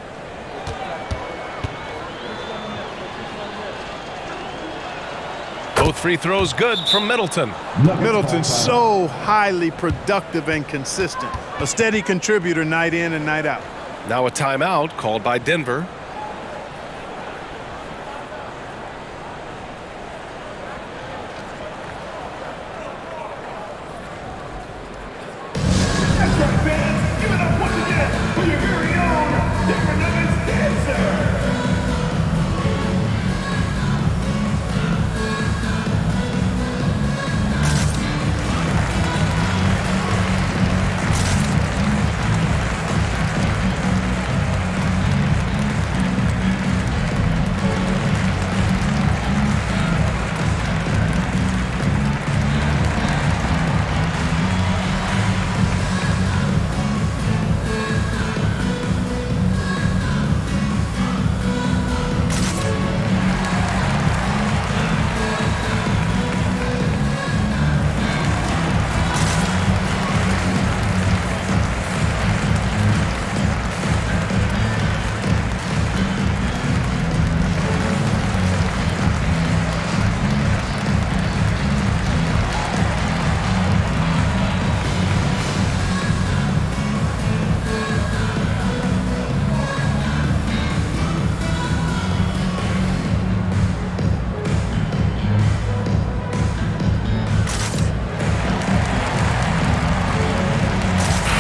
Both free throws good from Middleton. Middleton's so highly productive and consistent. A steady contributor night in and night out. Now a timeout called by Denver. That's right, fans. Give it up once again for your very own Denver Nuggets dancer.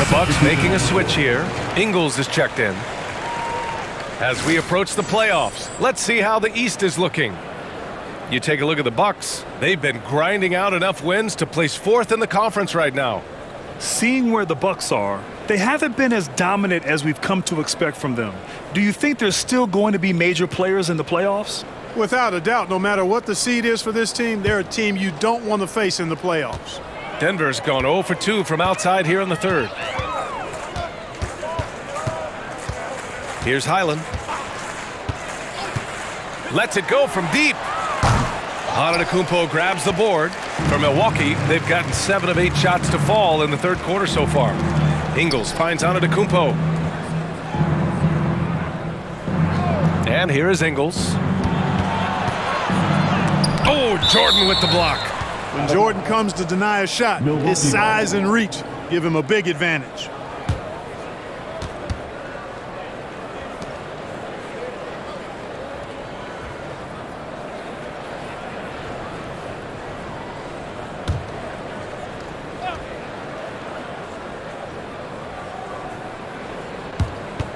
Bucks making a switch here. Ingles is checked in. As we approach the playoffs, let's see how the East is looking. You take a look at the Bucks. They've been grinding out enough wins to place fourth in the conference right now. Seeing where the Bucks are, they haven't been as dominant as we've come to expect from them. Do you think there's still going to be major players in the playoffs? Without a doubt, no matter what the seed is for this team, they're a team you don't want to face in the playoffs. Denver's gone 0 for 2 from outside here in the third. Here's Highland. Lets it go from deep. Antetokounmpo grabs the board. For Milwaukee, they've gotten 7 of 8 shots to fall in the third quarter so far. Ingles finds Antetokounmpo. And here is Ingles. Oh, Jordan with the block. When Jordan comes to deny a shot, his size and reach give him a big advantage.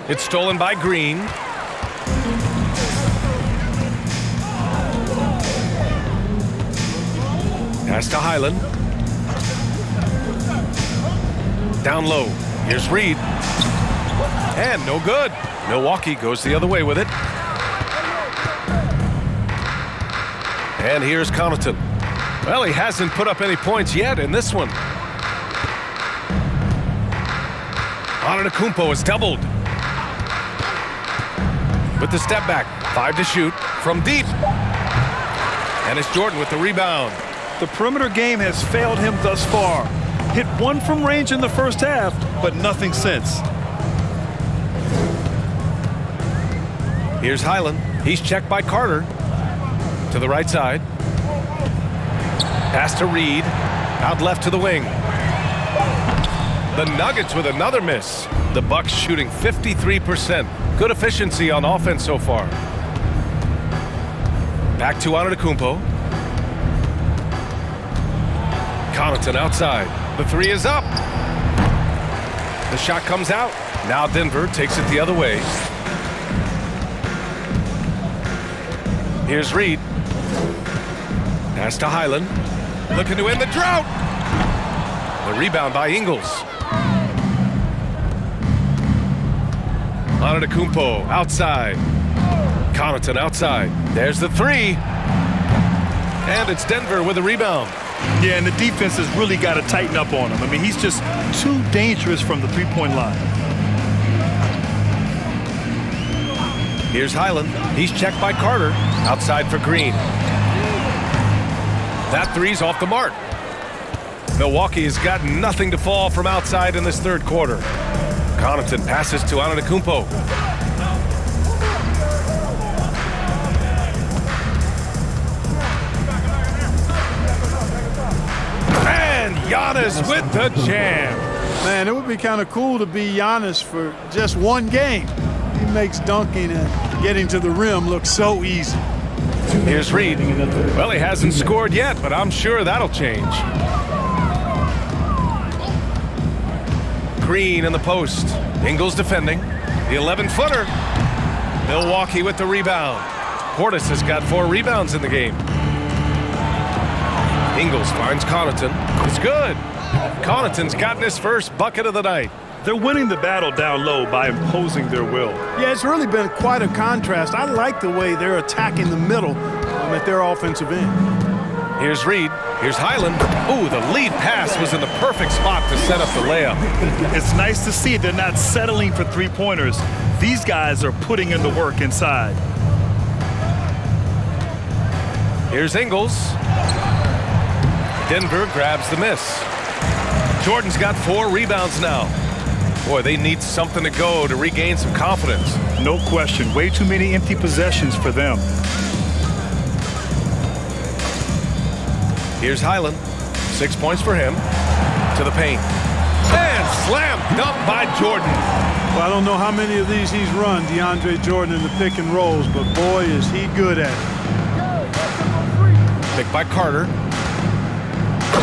It's stolen by Green. Pass to Highland. Down low. Here's Reed. And no good. Milwaukee goes the other way with it. And here's Connaughton. Well, he hasn't put up any points yet in this one. Antetokounmpo is doubled. With the step back, 5 to shoot from deep. And it's Jordan with the rebound. The perimeter game has failed him thus far. Hit 1 from range in the first half, but nothing since. Here's Highland. He's checked by Carter. To the right side. Pass to Reed. Out left to the wing. The Nuggets with another miss. The Bucks shooting 53%. Good efficiency on offense so far. Back to Antetokounmpo. Connaughton outside. The 3 is up. The shot comes out. Now Denver takes it the other way. Here's Reed. Pass to Highland. Looking to end the drought. The rebound by Ingles. Antetokounmpo outside. Connaughton outside. There's the 3. And it's Denver with a rebound. Yeah, and the defense has really got to tighten up on him. I mean, he's just too dangerous from the three-point line. Here's Highland. He's checked by Carter. Outside for Green. That three's off the mark. Milwaukee has got nothing to fall from outside in this third quarter. Connaughton passes to Antetokounmpo. And Giannis with the jam. Man, it would be kind of cool to be Giannis for just one game. He makes dunking and getting to the rim look so easy. Here's Reed. Well, he hasn't scored yet, but I'm sure that'll change. Green in the post. Ingles defending. The 11-footer. Milwaukee with the rebound. Portis has got 4 rebounds in the game. Ingles finds Connaughton. It's good. Connaughton's gotten his first bucket of the night. They're winning the battle down low by imposing their will. Yeah, it's really been quite a contrast. I like the way they're attacking the middle at their offensive end. Here's Reed. Here's Highland. Ooh, the lead pass was in the perfect spot to set up the layup. It's nice to see they're not settling for three-pointers. These guys are putting in the work inside. Here's Ingles. Denver grabs the miss. Jordan's got 4 rebounds now. Boy, they need something to go to regain some confidence. No question. Way too many empty possessions for them. Here's Highland. 6 points for him. To the paint. And slam dunk by Jordan. Well, I don't know how many of these he's run, DeAndre Jordan, in the pick and rolls, but boy, is he good at it. Picked by Carter.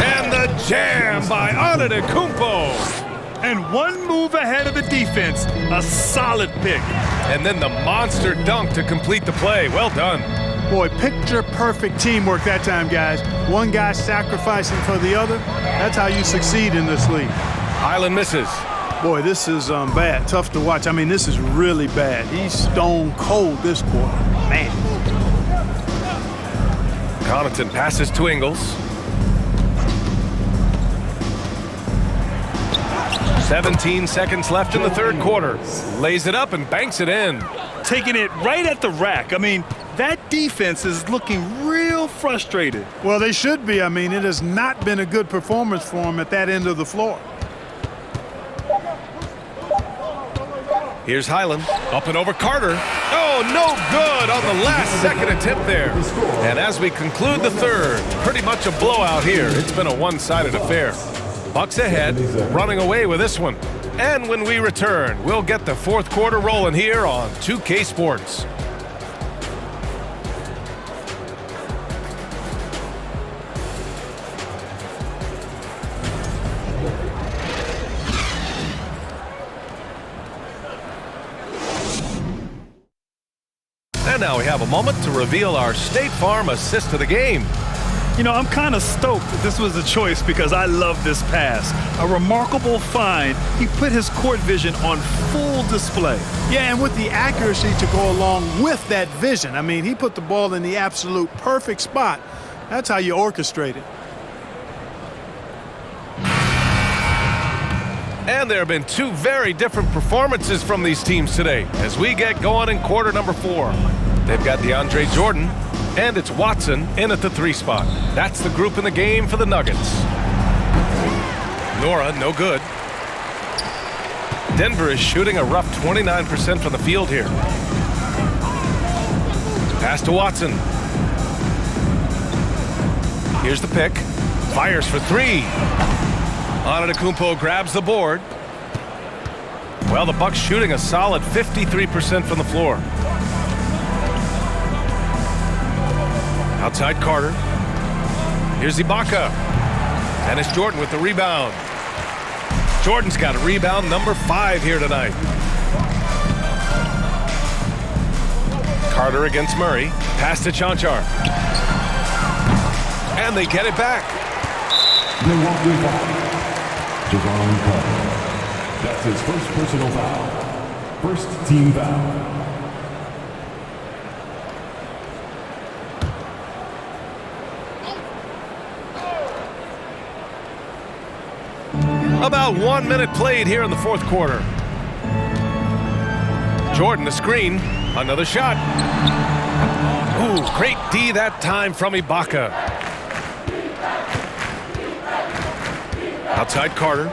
And the jam by Antetokounmpo. And one move ahead of the defense. A solid pick. And then the monster dunk to complete the play. Well done. Boy, picture-perfect teamwork that time, guys. One guy sacrificing for the other. That's how you succeed in this league. Highland misses. Boy, this is bad. Tough to watch. I mean, this is really bad. He's stone cold this quarter. Man. Connaughton passes to Ingles. 17 seconds left in the third quarter. Lays it up and banks it in. Taking it right at the rack. I mean, that defense is looking real frustrated. Well, they should be. I mean, it has not been a good performance for them at that end of the floor. Here's Highland. Up and over Carter. Oh, no good on the last second attempt there. And as we conclude the third, pretty much a blowout here. It's been a one-sided affair. Bucks ahead, running away with this one. And when we return, we'll get the fourth quarter rolling here on 2K Sports. And now we have a moment to reveal our State Farm assist of the game. You know, I'm kind of stoked that this was a choice because I love this pass. A remarkable find. He put his court vision on full display. Yeah, and with the accuracy to go along with that vision. I mean, he put the ball in the absolute perfect spot. That's how you orchestrate it. And there have been two very different performances from these teams today as we get going in quarter number 4. They've got DeAndre Jordan, and it's Watson in at the 3 spot. That's the group in the game for the Nuggets. Nora, no good. Denver is shooting a rough 29% from the field here. Pass to Watson. Here's the pick. Fires for 3. Antetokounmpo grabs the board. Well, the Bucks shooting a solid 53% from the floor. Outside Carter. Here's Ibaka. And it's Jordan with the rebound. Jordan's got a rebound number 5 here tonight. Carter against Murray. Pass to Chanchar. And they get it back. Milwaukee foul. Javon Carter. That's his first personal foul. First team foul. About 1 minute played here in the fourth quarter. Jordan, the screen. Another shot. Ooh, great D that time from Ibaka. Outside Carter.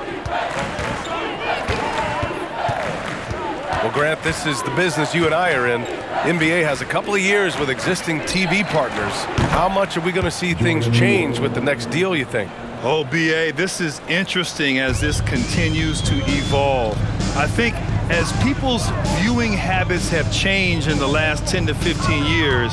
Well, Grant, this is the business you and I are in. NBA has a couple of years with existing TV partners. How much are we going to see things change with the next deal, you think? Oh, BA, this is interesting as this continues to evolve. I think as people's viewing habits have changed in the last 10 to 15 years,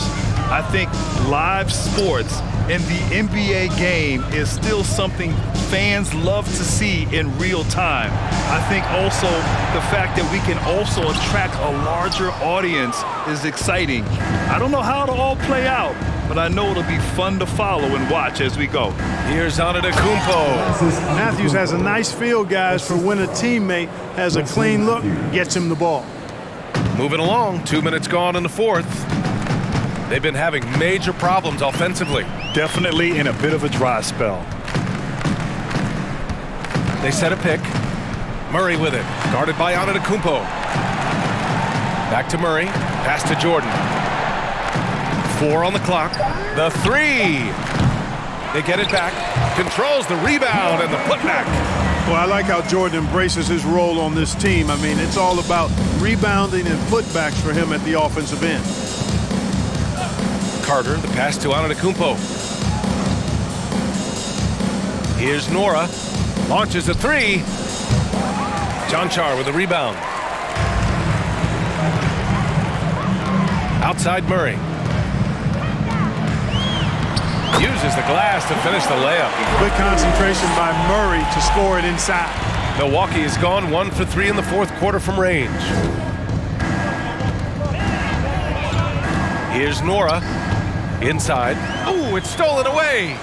I think live sports and the NBA game is still something fans love to see in real time. I think also the fact that we can also attract a larger audience is exciting. I don't know how it'll all play out, but I know it'll be fun to follow and watch as we go. Here's Antetokounmpo. Matthews has a nice feel, guys, for when a teammate has a clean look, gets him the ball. Moving along, 2 minutes gone in the fourth. They've been having major problems offensively. Definitely in a bit of a dry spell. They set a pick. Murray with it, guarded by Antetokounmpo. Back to Murray, pass to Jordan. 4 on the clock. The three. They get it back. Controls the rebound and the putback. Well, I like how Jordan embraces his role on this team. I mean, it's all about rebounding and putbacks for him at the offensive end. Carter, the pass to Antetokounmpo. Here's Nora. Launches a three. John Char with a rebound. Outside Murray. Uses the glass to finish the layup. Good concentration by Murray to score it inside. Milwaukee has gone 1 for 3 in the fourth quarter from range. Here's Nora. Inside. Ooh, it's stolen away.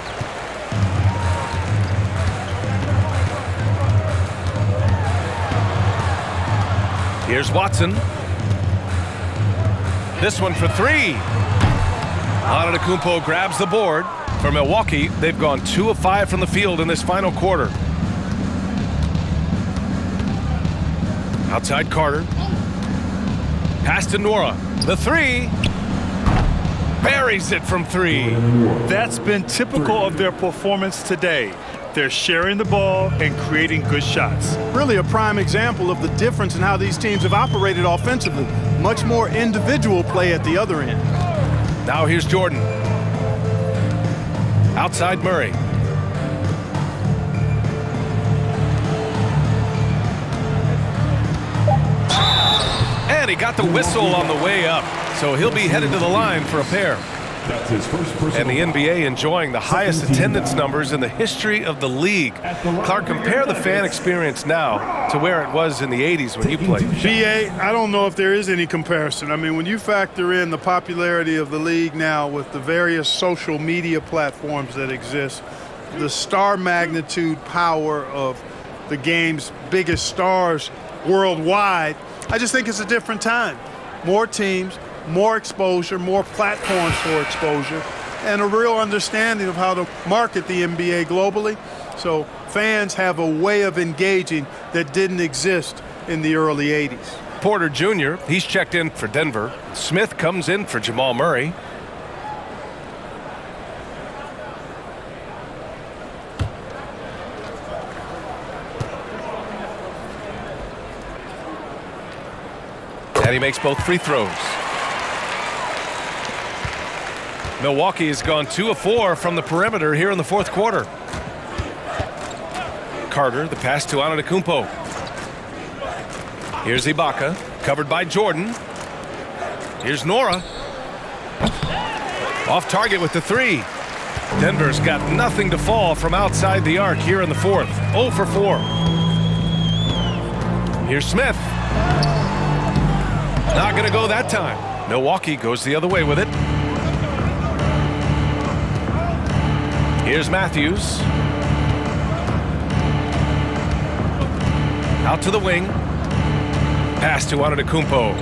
Here's Watson. This one for three. Antetokounmpo grabs the board. For Milwaukee, they've gone 2 of 5 from the field in this final quarter. Outside Carter. Pass to Nora. The three. Buries it from 3. That's been typical of their performance today. They're sharing the ball and creating good shots. Really a prime example of the difference in how these teams have operated offensively. Much more individual play at the other end. Now here's Jordan. Outside Murray. And he got the whistle on the way up. So he'll be headed to the line for a pair. That's his first personal. And the NBA enjoying the highest attendance numbers in the history of the league. Clark, compare the fan experience now to where it was in the 80s when you played. BA, I don't know if there is any comparison. I mean, when you factor in the popularity of the league now with the various social media platforms that exist, the star magnitude power of the game's biggest stars worldwide, I just think it's a different time. More teams, more exposure, more platforms for exposure, and a real understanding of how to market the NBA globally. So fans have a way of engaging that didn't exist in the early 80s. Porter Jr., he's checked in for Denver. Smith comes in for Jamal Murray. And he makes both free throws. Milwaukee has gone 2 of 4 from the perimeter here in the fourth quarter. Carter, the pass to Antetokounmpo. Here's Ibaka, covered by Jordan. Here's Nora. Off target with the three. Denver's got nothing to fall from outside the arc here in the fourth. 0 for 4. Here's Smith. Not going to go that time. Milwaukee goes the other way with it. Here's Matthews. Out to the wing. Pass to Antetokounmpo.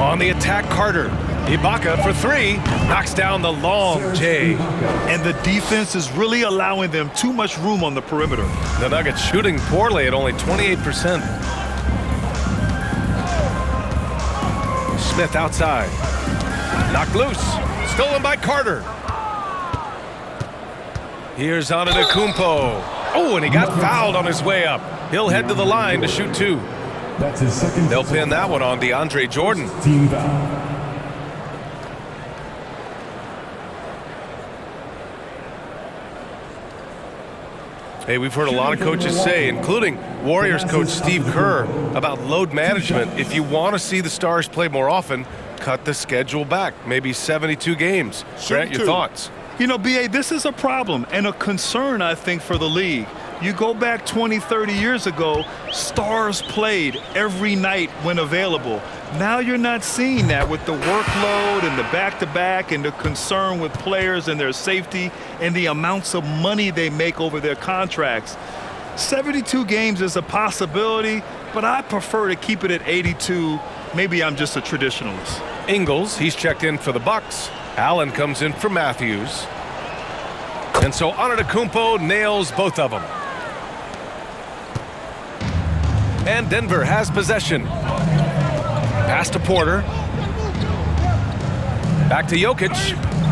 On the attack, Carter. Ibaka for 3. Knocks down the long J. And the defense is really allowing them too much room on the perimeter. The Nuggets shooting poorly at only 28%. Smith outside. Knocked loose. Stolen by Carter. Here's Antetokounmpo. Oh, and he got fouled on his way up. He'll head to the line to shoot 2. That's his second. They'll pin that one on DeAndre Jordan. Team foul. Hey, we've heard a lot of coaches say, including Warriors coach Steve Kerr, about load management. If you want to see the Stars play more often, cut the schedule back, maybe 72 games. Grant, your thoughts? You know, B.A., this is a problem and a concern, I think, for the league. You go back 20, 30 years ago, Stars played every night when available. Now you're not seeing that with the workload and the back-to-back and the concern with players and their safety and the amounts of money they make over their contracts. 72 games is a possibility, but I prefer to keep it at 82. Maybe I'm just a traditionalist. Ingles, he's checked in for the Bucks. Allen comes in for Matthews. And so Antetokounmpo nails both of them. And Denver has possession. Pass to Porter. Back to Jokic.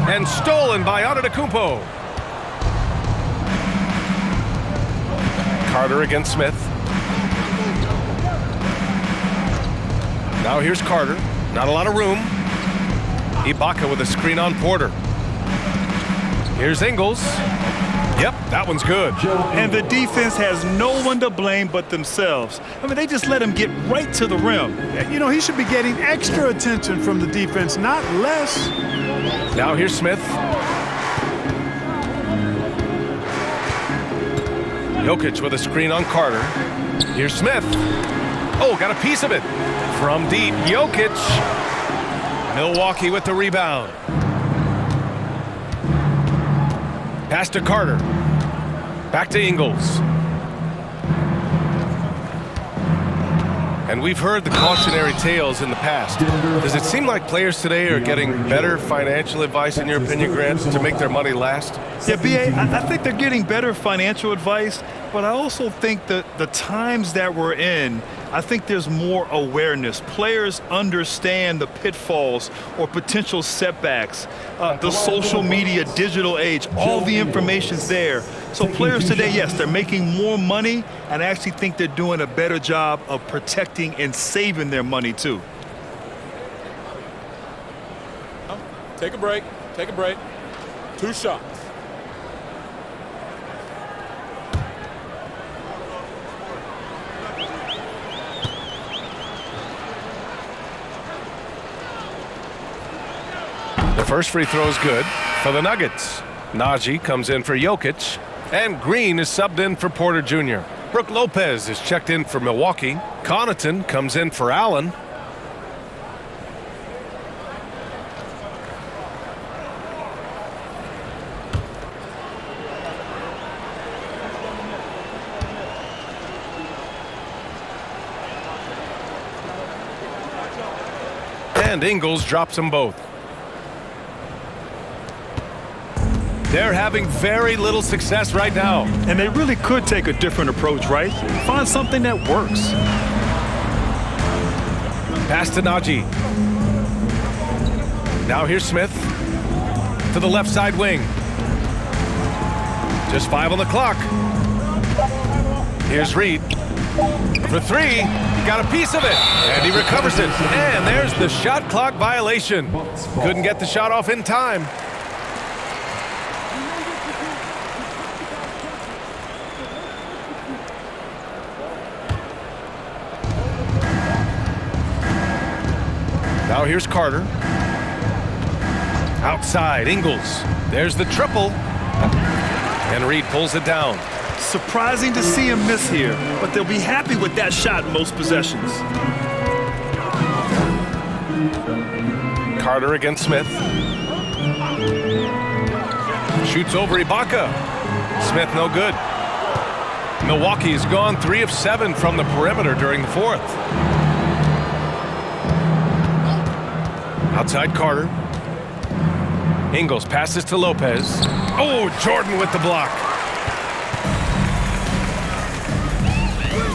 And stolen by Antetokounmpo. Carter against Smith. Now here's Carter. Not a lot of room. Ibaka with a screen on Porter. Here's Ingles. Yep, that one's good. And the defense has no one to blame but themselves. I mean, they just let him get right to the rim. You know, he should be getting extra attention from the defense, not less. Now here's Smith. Jokic with a screen on Carter. Here's Smith. Oh, got a piece of it. From deep, Jokic. Milwaukee with the rebound. Pass to Carter. Back to Ingles. And we've heard the cautionary tales in the past. Does it seem like players today are getting better financial advice, in your opinion, Grant, to make their money last? Yeah, B.A., I think they're getting better financial advice, but I also think that the times that we're in, I think there's more awareness. Players understand the pitfalls or potential setbacks, the social media, digital age, all the information's there. So players today, yes, they're making more money, and I actually think they're doing a better job of protecting and saving their money too. Take a break. Take a break. 2 shots. The first free throw is good for the Nuggets. Najee comes in for Jokic, and Green is subbed in for Porter Jr. Brook Lopez is checked in for Milwaukee. Connaughton comes in for Allen. And Ingles drops them both. They're having very little success right now. And they really could take a different approach, right? Find something that works. Pass to Najee. Now here's Smith to the left side wing. Just 5 on the clock. Here's Reed for 3. He got a piece of it, and he recovers it. And there's the shot clock violation. Couldn't get the shot off in time. Now here's Carter. Outside, Ingles. There's the triple. And Reed pulls it down. Surprising to see him miss here, but they'll be happy with that shot in most possessions. Carter against Smith. Shoots over Ibaka. Smith no good. Milwaukee's gone 3 of 7 from the perimeter during the 4th. Outside Carter. Ingles passes to Lopez. Oh, Jordan with the block.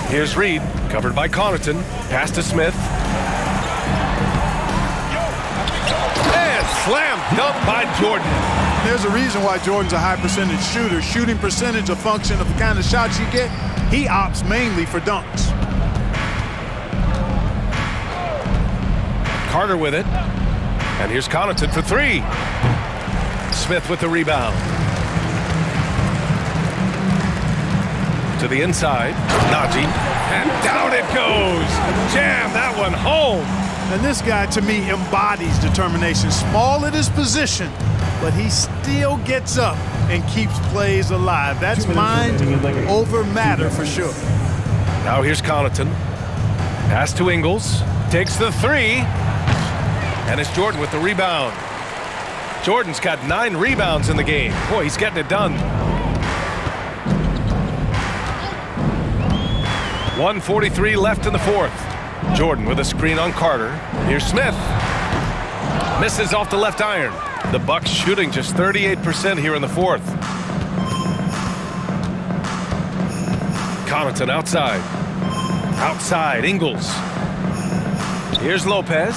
Here's Reed, covered by Connaughton. Pass to Smith. slam dunk by Jordan. There's a reason why Jordan's a high percentage shooter. Shooting percentage a function of the kind of shots you get. He opts mainly for dunks. Carter with it. And here's Connaughton for three. Smith with the rebound. To the inside. Najee. And down it goes. Jam that one home. And this guy, to me, embodies determination. Small at his position, but he still gets up and keeps plays alive. That's mind over matter for sure. Now here's Connaughton. Pass to Ingles. Takes the three. And it's Jordan with the rebound. Jordan's got 9 rebounds in the game. Boy, he's getting it done. 1:43 left in the fourth. Jordan with a screen on Carter. Here's Smith. Misses off the left iron. The Bucks shooting just 38% here in the fourth. Connaughton outside. Outside, Ingles. Here's Lopez.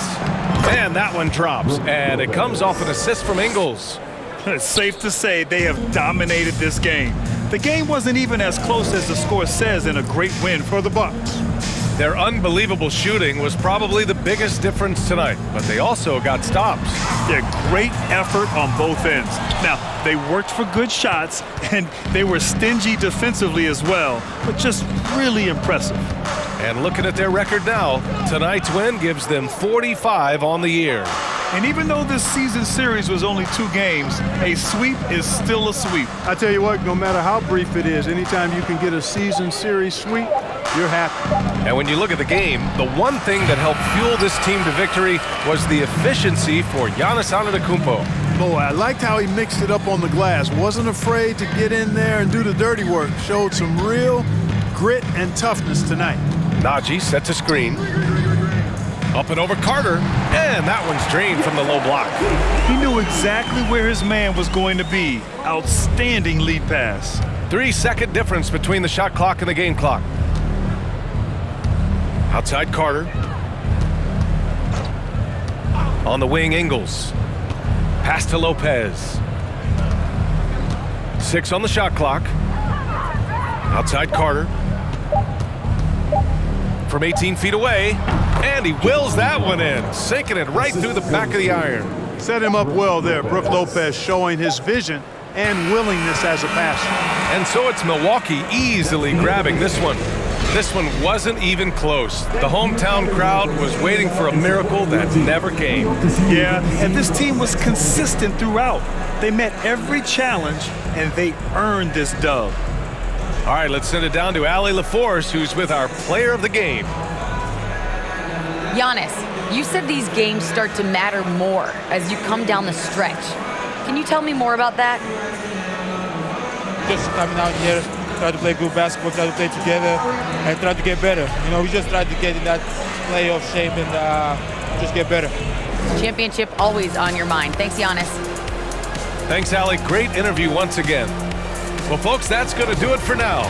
And that one drops. And it comes off an assist from Ingles. It's safe to say they have dominated this game. The game wasn't even as close as the score says in a great win for the Bucks. Their unbelievable shooting was probably the biggest difference tonight, but they also got stops. Yeah, great effort on both ends. Now, they worked for good shots, and they were stingy defensively as well, but just really impressive. And looking at their record now, tonight's win gives them 45 on the year. And even though this season series was only 2 games, a sweep is still a sweep. I tell you what, no matter how brief it is, anytime you can get a season series sweep, you're happy. And when you look at the game, the one thing that helped fuel this team to victory was the efficiency for Giannis Antetokounmpo. Boy, I liked how he mixed it up on the glass. Wasn't afraid to get in there and do the dirty work. Showed some real grit and toughness tonight. Najee sets a screen. Up and over Carter, and that one's drained from the low block. He knew exactly where his man was going to be. Outstanding lead pass. 3-second difference between the shot clock and the game clock. Outside Carter. On the wing, Ingles. Pass to Lopez. 6 on the shot clock. Outside Carter. From 18 feet away, and he wills that one in, sinking it right through the back of the iron. Set him up well there. Brook Lopez showing his vision and willingness as a passer. And so it's Milwaukee easily grabbing this one. This one wasn't even close. The hometown crowd was waiting for a miracle that never came. Yeah, and this team was consistent throughout. They met every challenge, and they earned this dub. All right, let's send it down to Allie LaForce, who's with our player of the game. Giannis, you said these games start to matter more as you come down the stretch. Can you tell me more about that? Just coming out here, try to play good basketball, try to play together, and try to get better. You know, we just try to get in that playoff shape and just get better. Championship always on your mind. Thanks, Giannis. Thanks, Allie. Great interview once again. Well, folks, that's going to do it for now.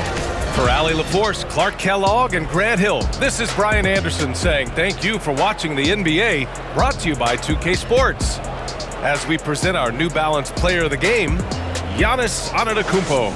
For Allie LaForce, Clark Kellogg, and Grant Hill, this is Brian Anderson saying thank you for watching the NBA, brought to you by 2K Sports. As we present our New Balance Player of the Game, Giannis Antetokounmpo.